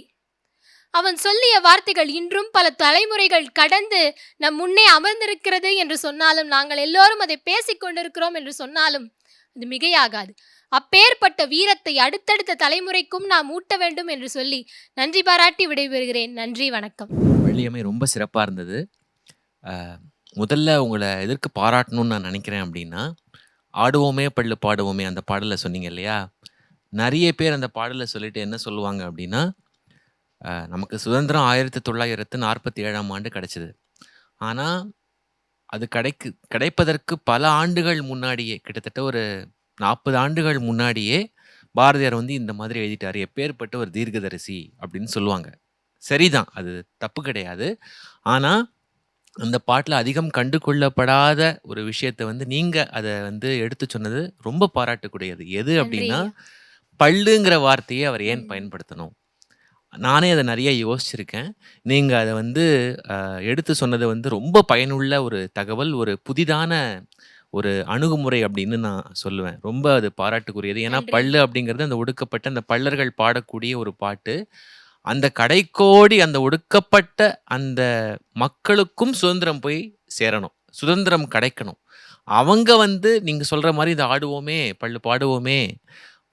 அவன் சொல்லிய வார்த்தைகள் இன்றும் பல தலைமுறைகள் கடந்து நம் முன்னே அமர்ந்திருக்கிறது என்று சொன்னாலும், நாங்கள் எல்லோரும் அதை பேசிக்கொண்டிருக்கிறோம் என்று சொன்னாலும் அது மிகையாகாது. அப்பேற்பட்ட வீரத்தை அடுத்தடுத்த தலைமுறைக்கும் நாம் ஊட்ட வேண்டும் என்று சொல்லி நன்றி பாராட்டி விடைபெறுகிறேன். நன்றி, வணக்கம். வள்ளியம்மை ரொம்ப சிறப்பாக இருந்தது. முதல்ல உங்களை எதற்கு பாராட்டணும்னு நான் நினைக்கிறேன் அப்படின்னா, "ஆடுவோமே பள்ளு பாடுவோமே" அந்த பாடலை சொன்னீங்க இல்லையா? நிறைய பேர் அந்த பாடலை சொல்லிட்டு என்ன சொல்லுவாங்க அப்படின்னா, நமக்கு சுதந்திரம் 1947ஆம் ஆண்டு கிடைச்சது. ஆனால் அது கிடைப்பதற்கு பல ஆண்டுகள் முன்னாடியே, கிட்டத்தட்ட ஒரு 40 ஆண்டுகள் முன்னாடியே பாரதியார் இந்த மாதிரி எழுதிட்டாரு, எப்பேற்பட்ட ஒரு தீர்க்கதரிசி அப்படின்னு சொல்லுவாங்க. சரிதான், அது தப்பு கிடையாது. ஆனால் அந்த பாட்டில் அதிகம் கண்டு கொள்ளப்படாத ஒரு விஷயத்தை நீங்கள் அதை எடுத்து சொன்னது ரொம்ப பாராட்டக்கூடியது. எது அப்படின்னா, பள்ளுங்கிற வார்த்தையை அவர் ஏன் பயன்படுத்தணும்? நானே அதை நிறைய யோசிச்சிருக்கேன். நீங்கள் அதை எடுத்து சொன்னது ரொம்ப பயனுள்ள ஒரு தகவல், ஒரு புதிதான ஒரு அணுகுமுறை அப்படின்னு நான் சொல்லுவேன். ரொம்ப அது பாராட்டுக்குரியது. ஏன்னா பள்ளு அப்படிங்கிறது அந்த ஒடுக்கப்பட்ட அந்த பள்ளர்கள் பாடக்கூடிய ஒரு பாட்டு. அந்த கடைக்கோடி அந்த ஒடுக்கப்பட்ட அந்த மக்களுக்கும் சுதந்திரம் போய் சேரணும், சுதந்திரம் கிடைக்கணும். அவங்க நீங்கள் சொல்கிற மாதிரி இந்த "ஆடுவோமே பள்ளு பாடுவோமே"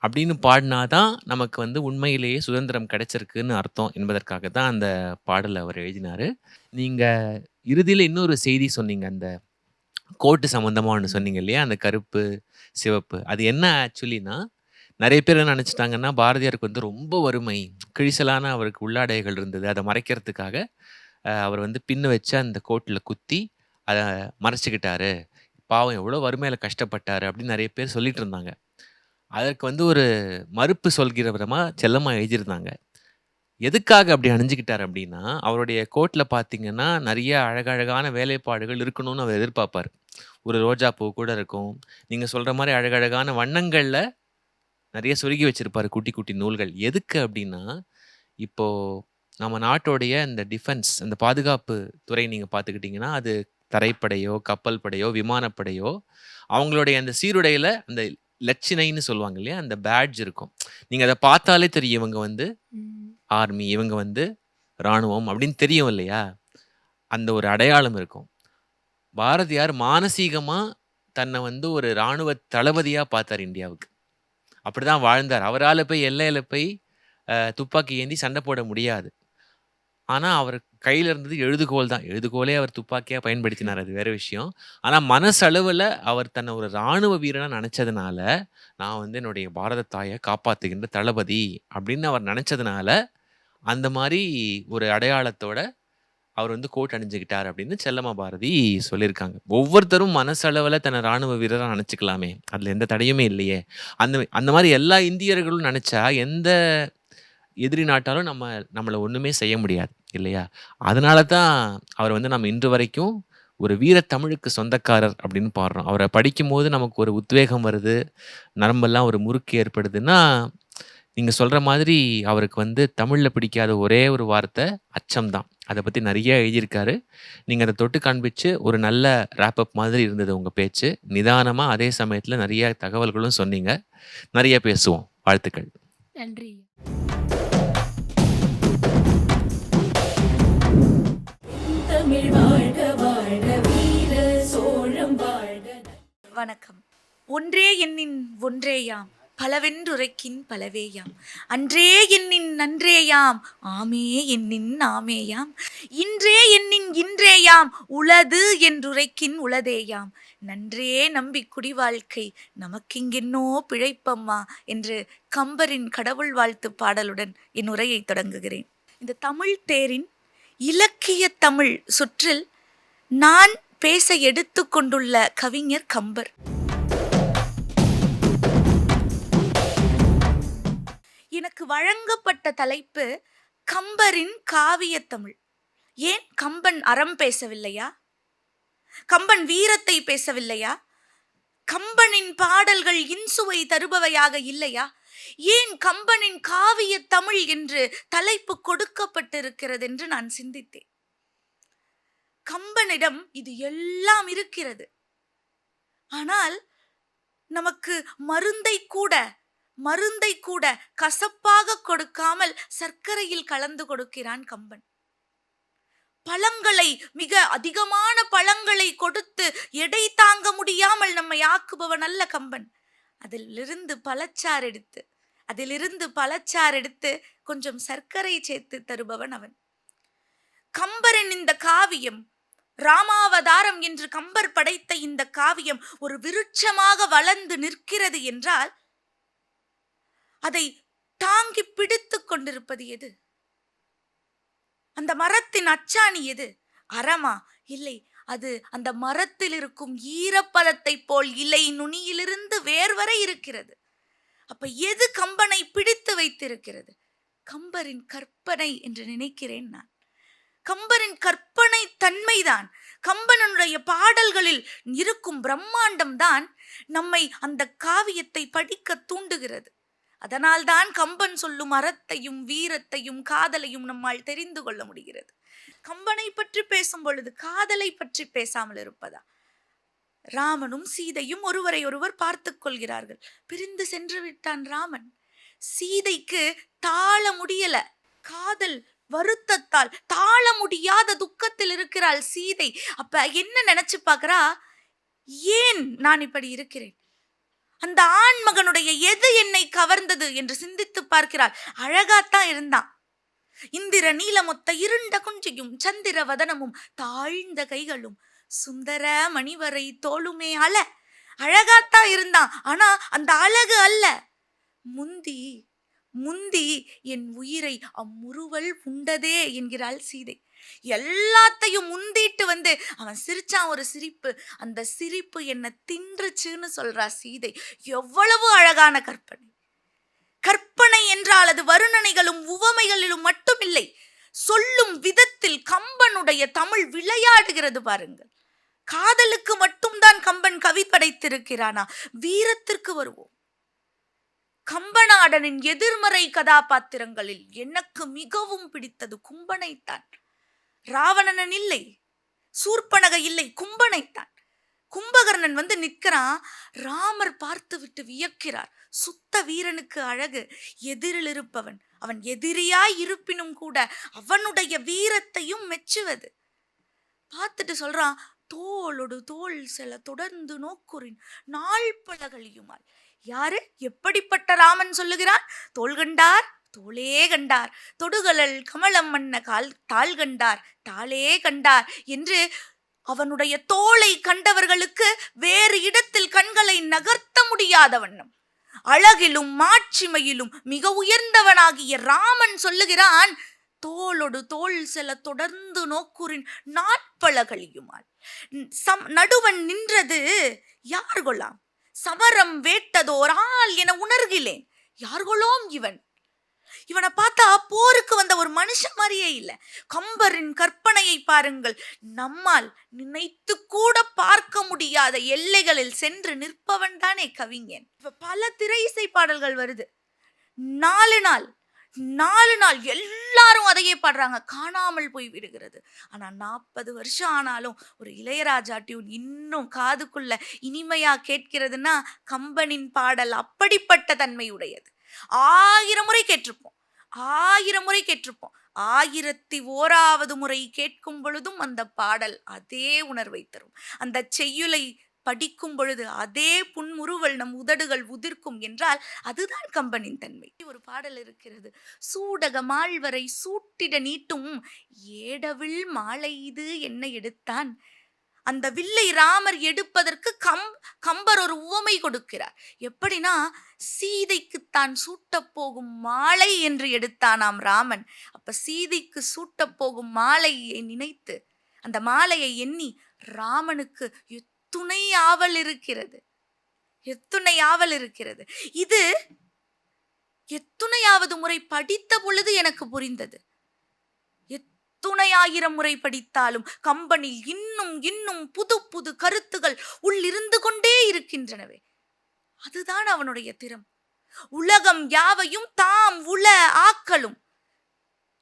அப்படின்னு பாடினாதான் நமக்கு உண்மையிலேயே சுதந்திரம் கிடைச்சிருக்குன்னு அர்த்தம் என்பதற்காக தான் அந்த பாடலை அவர் எழுதினார். நீங்கள் இறுதியில் இன்னொரு செய்தி சொன்னீங்க. அந்த கோட்டு சம்மந்தமா ஒண்ணு சொன்னீங்க இல்லையா? அந்த கருப்பு, சிவப்பு. அது என்ன ஆக்சுவலின்னா, நெறைய பேர் என்ன நெனச்சுட்டாங்கன்னா, பாரதியாருக்கு வந்து ரொம்ப வறுமை. கிழிசலான அவருக்கு உள்ளாடைகள் இருந்தது. அத மறைக்கிறதுக்காக அவர் வந்து பின்னு வச்ச அந்த கோட்ல குத்தி, அத மறைச்சுக்கிட்டாரு. பாவம் எவ்வளோ வறுமையில கஷ்டப்பட்டாரு அப்படின்னு நெறைய பேர் சொல்லிட்டு இருந்தாங்க. அதற்கு வந்து ஒரு மறுப்பு சொல்கிற விதமா செல்லம்மா எழுதியிருந்தாங்க. எதுக்காக அப்படி அணிஞ்சுக்கிட்டாரு அப்படின்னா, அவருடைய கோட்ல பார்த்தீங்கன்னா, நெறைய அழகழகான வேலைப்பாடுகள் இருக்கணும்னு அவர் எதிர்பார்ப்பாரு. ஒரு ரோஜா பூ கூட இருக்கும். நீங்க சொல்ற மாரி அழகழகான வண்ணங்கள்ல நெறைய சொருகி வச்சிருப்பாரு குட்டி, குட்டி நூல்கள். எதுக்கு அப்படின்னா, இப்போ நம்ம நாட்டோடைய இந்த டிஃபென்ஸ் அந்த பாதுகாப்பு துறை நீங்க பார்த்துக்கிட்டீங்கன்னா, அது தரைப்படையோ, கப்பல் படையோ, விமானப்படையோ, அவங்களுடைய அந்த சீருடையில அந்த லட்சினைன்னு சொல்லுவாங்க இல்லையா? அந்த பேட்ஜ் இருக்கும். நீங்க அத பார்த்தாலே தெரியும் இவங்க வந்து ஆர்மி, இவங்க வந்து ராணுவம் அப்படின்னு தெரியும் இல்லையா? அந்த ஒரு அடையாளம் இருக்கும். பாரதியார் மானசீகமா தன்னை வந்து ஒரு ராணுவ தளபதியா பார்த்தார் இந்தியாவுக்கு. அப்படிதான் வாழ்ந்தார். அவரால போய் எல்லையில போய் துப்பாக்கி ஏந்தி சண்டை போட முடியாது. ஆனா, அவர் கையில இருந்தது எழுதுகோல் தான். எழுதுகோலே அவர் துப்பாக்கியா பயன்படுத்தினார். அது வேற விஷயம். ஆனா, மனசளவுல அவர் தன்னை ஒரு ராணுவ வீரனா நெனச்சதுனால, நான் வந்து என்னுடைய பாரத தாய காப்பாத்துகின்ற தளபதி அப்படின்னு அவர் நெனச்சதுனால, அந்த மாரி ஒரு அடையாளத்தோட அவர் வந்து கோட் அணிஞ்சுக்கிட்டார் அப்படின்னு செல்லம்மா பாரதி சொல்லியிருக்காங்க. ஒவ்வொருத்தரும் மனசளவுல தன்னை ராணுவ வீரரா நெனச்சுக்கலாமே! அதுல எந்த தடையுமே இல்லையே! அந்த மாரி எல்லா இந்தியர்களும் நெனச்சா, எந்த எதிரி நாட்டாலும் நம்மள ஒண்ணுமே செய்ய முடியாது இல்லையா? அதனால தான் அவர வந்து நம்ம இன்று வரைக்கும் ஒரு வீர தமிழுக்கு சொந்தக்காரர் அப்படின்னு பாடுறோம். அவர படிக்கும்போது நமக்கு ஒரு உத்வேகம் வருது. நரம்பெல்லாம் ஒரு முறுக்கு ஏற்படுதுன்னா, நீங்க சொல்ற மாதிரி அவருக்கு வந்து தமிழ்ல பிடிக்காத ஒரே ஒரு வார்த்தை அச்சம் தான். அத பத்தி நெறைய எழுதியிருக்காரு. நீங்க அத தொட்டு காண்பிச்சு ஒரு நல்ல ராப் அப் மாதிரி இருந்தது உங்க பேச்சு. நிதானமா அதே சமயத்துல நெறைய தகவல்களும் சொன்னீங்க. நெறைய பேசுவோம். வாழ்த்துக்கள். நன்றி. தமிழ் வாழ்க வாழ்க வீர சோழம் வாழ்க. வணக்கம். ஒன்றே எண்ணின் ஒன்றேயாம், பலவென்றுரைக்கின் பலவேயாம், அன்றே எண்ணின் நன்றேயாம், ஆமே எண்ணின் ஆமேயாம், இன்றே எண்ணின் இன்றேயாம், உளது என்றுரைக்கின் உளதேயாம், நன்றே நம்பி குடிவாழ்க்கை நமக்கிங்கென்னோ பிழைப்பம்மா என்று கம்பரின் கடவுள் வாழ்த்து பாடலுடன் என் உரையை தொடங்குகிறேன். இந்த தமிழ் தேரின் இலக்கிய தமிழ் சுற்றில் நான் பேச எடுத்துக்கொண்டுள்ள கவிஞர் கம்பர். எனக்கு வழங்கப்பட்ட தலைப்பு கம்பரின் காவியத்தமிழ். ஏன் கம்பன் அறம் பேசவில்லையா? கம்பன் வீரத்தை பேசவில்லையா? கம்பனின் பாடல்கள் இன்சுவை தருபவையாக இல்லையா? ஏன் கம்பனின் காவிய தமிழ் என்று தலைப்பு கொடுக்கப்பட்டிருக்கிறது என்று நான் சிந்தித்தேன். கம்பனிடம் இது எல்லாம் இருக்கிறது. ஆனால் நமக்கு மருந்தை கூட கசப்பாக கொடுக்காமல் சர்க்கரையில் கலந்து கொடுக்கிறான் கம்பன். பழங்களை, மிக அதிகமான பழங்களை கொடுத்து எடை தாங்க முடியாமல் நம்மை ஆக்குபவன் அல்ல கம்பன். அதிலிருந்து பழச்சாறு எடுத்து கொஞ்சம் சர்க்கரை சேர்த்து தருபவன் அவன். கம்பரின் இந்த காவியம், ராமாவதாரம் என்று கம்பர் படைத்த இந்த காவியம் ஒரு விருட்சமாக வளர்ந்து நிற்கிறது என்றால் அதை தாங்கி பிடித்துக் கொண்டிருப்பது எது? அந்த மரத்தின் அச்சாணி எது? அறமா? இல்லை, அது அந்த மரத்தில் இருக்கும் ஈரப்பதத்தை போல் இலை நுனியிலிருந்து வேர்வரை இருக்கிறது. அப்ப எது கம்பனை பிடித்து வைத்திருக்கிறது? கம்பரின் கற்பனை என்று நினைக்கிறேன் நான். கம்பரின் கற்பனை தன்மைதான், கம்பனுடைய பாடல்களில் இருக்கும் பிரம்மாண்டம் தான் நம்மை அந்த காவியத்தை படிக்க தூண்டுகிறது. அதனால்தான் கம்பன் சொல்லும் அறத்தையும் வீரத்தையும் காதலையும் நம்மால் தெரிந்து கொள்ள முடிகிறது. கம்பனை பற்றி பேசும் பொழுது காதலை பற்றி பேசாமல் இருப்பதா? ராமனும் சீதையும் ஒருவரை ஒருவர் பார்த்து கொள்கிறார்கள். பிரிந்து சென்று விட்டான் ராமன். சீதைக்கு தாழ முடியல, காதல் வருத்தத்தால் தாழ முடியாத துக்கத்தில் இருக்கிறாள் சீதை. அப்ப என்ன நினைச்சு பார்க்கிறா? ஏன் நான் இப்படி இருக்கிறேன்? அந்த ஆண்மகனுடைய எது என்னை கவர்ந்தது என்று சிந்தித்து பார்க்கிறாள். அழகாத்தான் இருந்தான். இந்திர நீலமொத்த இருண்ட குஞ்சியும் சந்திர வதனமும் தாழ்ந்த கைகளும் சுந்தர மணிவரை தோளுமே அழகாத்தான் இருந்தான். ஆனா அந்த அழகு அல்ல, முந்தி முந்தி என் உயிரை அம்முறுவல் உண்டதே என்கிறாள் சீதை. எல்லாத்தையும் முந்திட்டு வந்து அவன் சிரிச்சான் ஒரு சிரிப்பு, அந்த சிரிப்பு என்ன தின்றுச்சுன்னு சொல்றா சீதை. எவ்வளவு அழகான கற்பனை! கற்பனை என்றால் அது வருணனைகளும் உவமைகளிலும் மட்டுமில்லை, சொல்லும் விதத்தில் கம்பனுடைய தமிழ் விளையாடுகிறது பாருங்கள். காதலுக்கு மட்டும்தான் கம்பன் கவி படைத்திருக்கிறானா? வீரத்திற்கு வருவோம். கம்பநாடனின் எதிர்மறை கதாபாத்திரங்களில் எனக்கு மிகவும் பிடித்தது கும்பனைத்தான். ராவணன் இல்லை, சூர்பனக இல்லை, கும்பனைத்தான். கும்பகர்ணன் வந்து நிற்கிறான், ராமர் பார்த்து விட்டு வியக்கிறார். சுத்த வீரனுக்கு அழகு எதிரில் இருப்பவன், அவன் எதிரியாய் இருப்பினும் கூட அவனுடைய வீரத்தையும் மெச்சுவது. பார்த்துட்டு சொல்றான், தோளொடு தோள் செல தொடர்ந்து நோக்குறின் நாள் பழகழியுமாள். யாரு? எப்படிப்பட்ட ராமன் சொல்லுகிறான்? தோள் கண்டார் தோளே கண்டார், தொடுகலல் கமலம் மன்ன தாள் கண்டார் தாளே கண்டார் என்று அவனுடைய தோளை கண்டவர்களுக்கு வேறு இடத்தில் கண்களை நகர்த்த முடியாத வண்ணம் அழகிலும் மாட்சிமையிலும் மிக உயர்ந்தவனாகிய ராமன் சொல்லுகிறான், தோளொடு தோள் செல தொடர்ந்து நோக்குறின் நாட்பழகழியுமாள். நடுவன் நின்றது யார் கொலாம்? சமரம் வேட்டதோர் ஆள் என உணர்கிறேன். யார்களோம் இவன்? இவனை பார்த்தா போருக்கு வந்த ஒரு மனுஷன் மாதிரியே இல்லை. கம்பரின் கற்பனையை பாருங்கள். நம்மால் நினைத்து கூட பார்க்க முடியாத எல்லைகளில் சென்று நிற்பவன் தானே கவிஞன். இப்ப பல திரை இசை பாடல்கள் வருது, 4 நாள் எல்லாரும் அதையே பாடுறாங்க, காணாமல் போய் விடுகிறது. ஆனா 40 வருஷம் ஆனாலும் ஒரு இளையராஜா டியூன் இன்னும் காதுக்குள்ள இனிமையா கேட்கிறதுனா கம்பனின் பாடல் அப்படிப்பட்ட தன்மை உடையது. 1000 முறை கேட்டிருப்போம், 1001வது முறை கேட்கும் பொழுதும் அந்த பாடல் அதே உணர்வை தரும். அந்த செய்யுளை படிக்கும் பொழுது அதே புன்முறுவல் நம் உதடுகள் உதிர்க்கும் என்றால் அதுதான் கம்பனின் தன்மை. ஒரு பாடல் இருக்கிறது, சூடக மாழ்வரை சூட்டிட நீட்டும் ஏடவில் மாலை இது என்ன எடுத்தான். அந்த வில்லை ராமர் எடுப்பதற்கு கம்பர் ஒரு உவமை கொடுக்கிறார். எப்படின்னா, சீதைக்குத்தான் சூட்டப் போகும் மாலை என்று எடுத்தானாம் ராமன். அப்ப சீதைக்கு சூட்டப் போகும் மாலையை நினைத்து அந்த மாலையை எண்ணி ராமனுக்கு எத்துணை ஆவல் இருக்கிறது. இது எத்துணையாவது முறை படித்த பொழுது எனக்கு புரிந்தது. எத்துணையாயிரம் முறை படித்தாலும் கம்பனில் இன்னும் புது புது கருத்துகள் உள்ளிருந்து கொண்டே இருக்கின்றனவே. அதுதான் அவனுடைய திறம். உலகம் யாவையும் தாம் உள ஆக்கலும்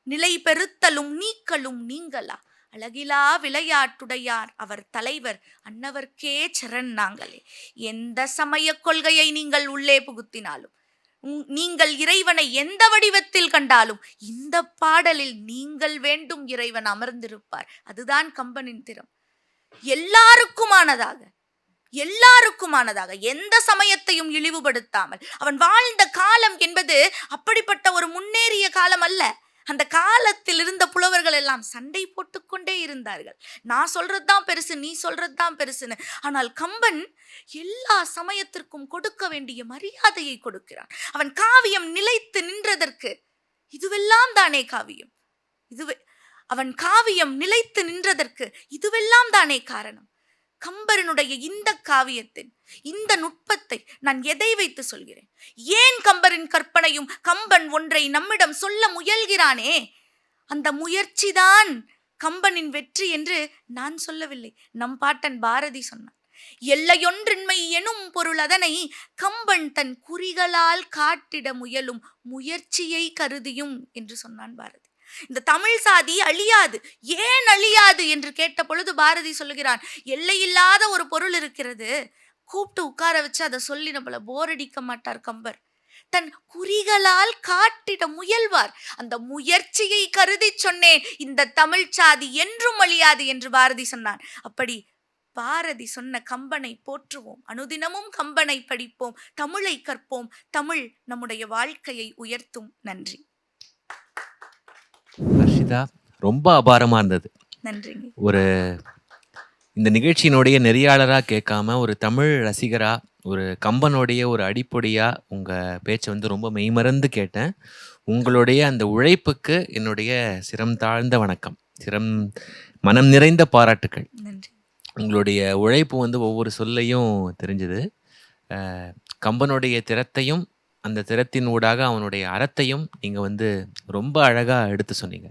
நிலை பெறுத்தலும் நீக்கலும் நீங்களா, அழகிலா விளையாட்டுடையார் அவர் தலைவர் அன்னவர்க்கே சரண் நாங்களே. எந்த சமய கொள்கையை நீங்கள் உள்ளே புகுத்தினாலும், நீங்கள் இறைவனை எந்த வடிவத்தில் கண்டாலும் இந்த பாடலில் நீங்கள் வேண்டும் இறைவன் அமர்ந்திருப்பார். அதுதான் கம்பனின் திறம். எல்லாருக்குமானதாக எந்த சமயத்தையும் இழிவுபடுத்தாமல் அவன் வாழ்ந்த காலம் என்பது அப்படிப்பட்ட ஒரு முன்னேறிய காலம் அல்ல. அந்த காலத்தில் இருந்த புலவர்கள் எல்லாம் சண்டை போட்டுக்கொண்டே இருந்தார்கள். நான் சொல்றதுதான் பெருசு, நீ சொல்றதுதான் பெருசுன்னு. ஆனால் கம்பன் எல்லா சமயத்திற்கும் கொடுக்க வேண்டிய மரியாதையை கொடுக்கிறான். அவன் காவியம் நிலைத்து நின்றதற்கு இதுவெல்லாம் தானே காவியம். அவன் காவியம் நிலைத்து நின்றதற்கு இதுவெல்லாம் தானே காரணம். கம்பரனுடைய இந்த காவியத்தின் இந்த நுட்பத்தை நான் எதை வைத்து சொல்கிறேன்? ஏன் கம்பரின் கற்பனையும் கம்பன் ஒன்றை நம்மிடம் சொல்ல முயல்கிறானே, அந்த முயற்சிதான் கம்பனின் வெற்றி என்று நான் சொல்லவில்லை, நம் பாட்டன் பாரதி சொன்னான். எல்லையொன்றின்மை எனும் பொருள் அதனை கம்பன் தன் குறிகளால் காட்டிட முயலும் முயற்சியை கருதியும் என்று சொன்னான் பாரதி. இந்த தமிழ் சாதி அழியாது. ஏன் அழியாது என்று கேட்ட பொழுது பாரதி சொல்லுகிறான், எல்லையில்லாத ஒரு பொருள் இருக்கிறது, கூப்பிட்டு உட்கார வச்சு அதை சொல்லி நம்மள போர் அடிக்க மாட்டார் கம்பர். தன் குறிகளால் காட்டிட முயல்வார். அந்த முயற்சியை கருதி சொன்னேன், இந்த தமிழ் சாதி என்றும் அழியாது என்று பாரதி சொன்னான். அப்படி பாரதி சொன்ன கம்பனை போற்றுவோம், அனுதினமும் கம்பனை படிப்போம், தமிழை கற்போம். தமிழ் நம்முடைய வாழ்க்கையை உயர்த்தும். நன்றி. ஹர்ஷிதா, ரொம்ப அபாரமா இருந்தது. நன்றிங்க. ஒரு இந்த நிகழ்ச்சியினுடைய நெறியாளராக கேட்காம ஒரு தமிழ் ரசிகரா, ஒரு கம்பனுடைய ஒரு அடிப்பொடியா உங்கள் பேச்சை வந்து ரொம்ப மெய்மறந்து கேட்டேன். உங்களுடைய அந்த உழைப்புக்கு என்னுடைய சிரம் தாழ்ந்த வணக்கம், மனம் நிறைந்த பாராட்டுக்கள். நன்றி. உங்களுடைய உழைப்பு வந்து ஒவ்வொரு சொல்லையும் தெரிஞ்சுது. கம்பனுடைய திறத்தையும் அந்த திறத்தின் ஊடாக அவனுடைய அறத்தையும் நீங்கள் வந்து ரொம்ப அழகாக எடுத்து சொன்னீங்க.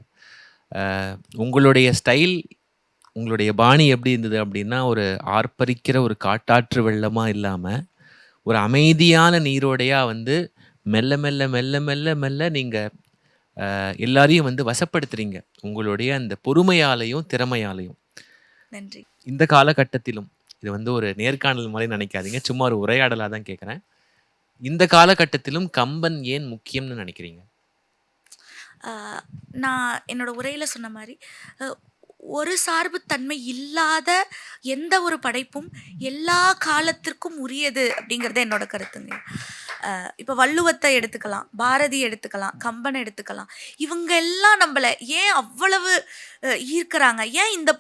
உங்களுடைய ஸ்டைல், உங்களுடைய பாணி எப்படி இருந்தது அப்படின்னா, ஒரு ஆர்ப்பரிக்கிற ஒரு காட்டாற்று வெள்ளமாக இல்லாமல் ஒரு அமைதியான நீரோடையாக வந்து மெல்ல மெல்ல மெல்ல மெல்ல மெல்ல நீங்கள் எல்லாரையும் வந்து வசப்படுத்துறீங்க உங்களுடைய அந்த பொறுமையாலையும் திறமையாலையும். நன்றி. இந்த காலகட்டத்திலும் இது வந்து ஒரு நேர்காணல் மாதிரி நினைக்காதீங்க, சும்மா ஒரு உரையாடலாக தான் கேட்குறேன். இந்த காலகட்டத்திலும் கம்பன் ஏன் முக்கியம்னு நினைக்கிறீங்க? நான் என்னோட உரையில் சொன்ன மாதிரி ஒரு சார்புத்தன்மை இல்லாத எந்த ஒரு படைப்பும் எல்லா காலத்திற்கும் உரியது அப்படிங்கிறது என்னோட கருத்துங்க. இப்போ வள்ளுவத்தை எடுத்துக்கலாம், பாரதி எடுத்துக்கலாம், கம்பனை எடுத்துக்கலாம். இவங்க எல்லாம் நம்மளை ஏன் அவ்வளவு ஈர்க்கிறாங்க? ஏன் இந்த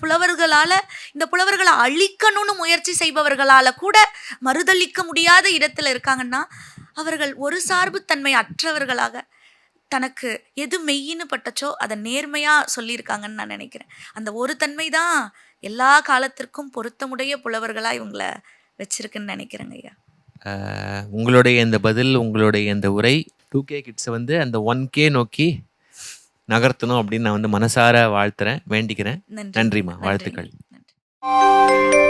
புலவர்களை அழிக்கணும்னு முயற்சி செய்பவர்களால் கூட மறுதளிக்க முடியாத இடத்துல இருக்காங்கன்னா, அவர்கள் ஒரு சார்புத்தன்மை அற்றவர்களாக தனக்கு எது மெய்யின்னு பட்டச்சோ அதை நேர்மையாக சொல்லியிருக்காங்கன்னு நான் நினைக்கிறேன். அந்த ஒரு தன்மை தான் எல்லா காலத்திற்கும் பொருத்தமுடைய புலவர்களாக இவங்களை வச்சிருக்குன்னு நினைக்கிறேங்க ஐயா. உங்களுடைய இந்த பதில், உங்களுடைய இந்த உரை 2K கிட்ஸை வந்து அந்த 1K நோக்கி நகர்த்தணும் அப்படின்னு நான் வந்து மனசார வாழ்த்துறேன், வேண்டிக்கிறேன். நன்றிம்மா, வாழ்த்துக்கள். நன்றி.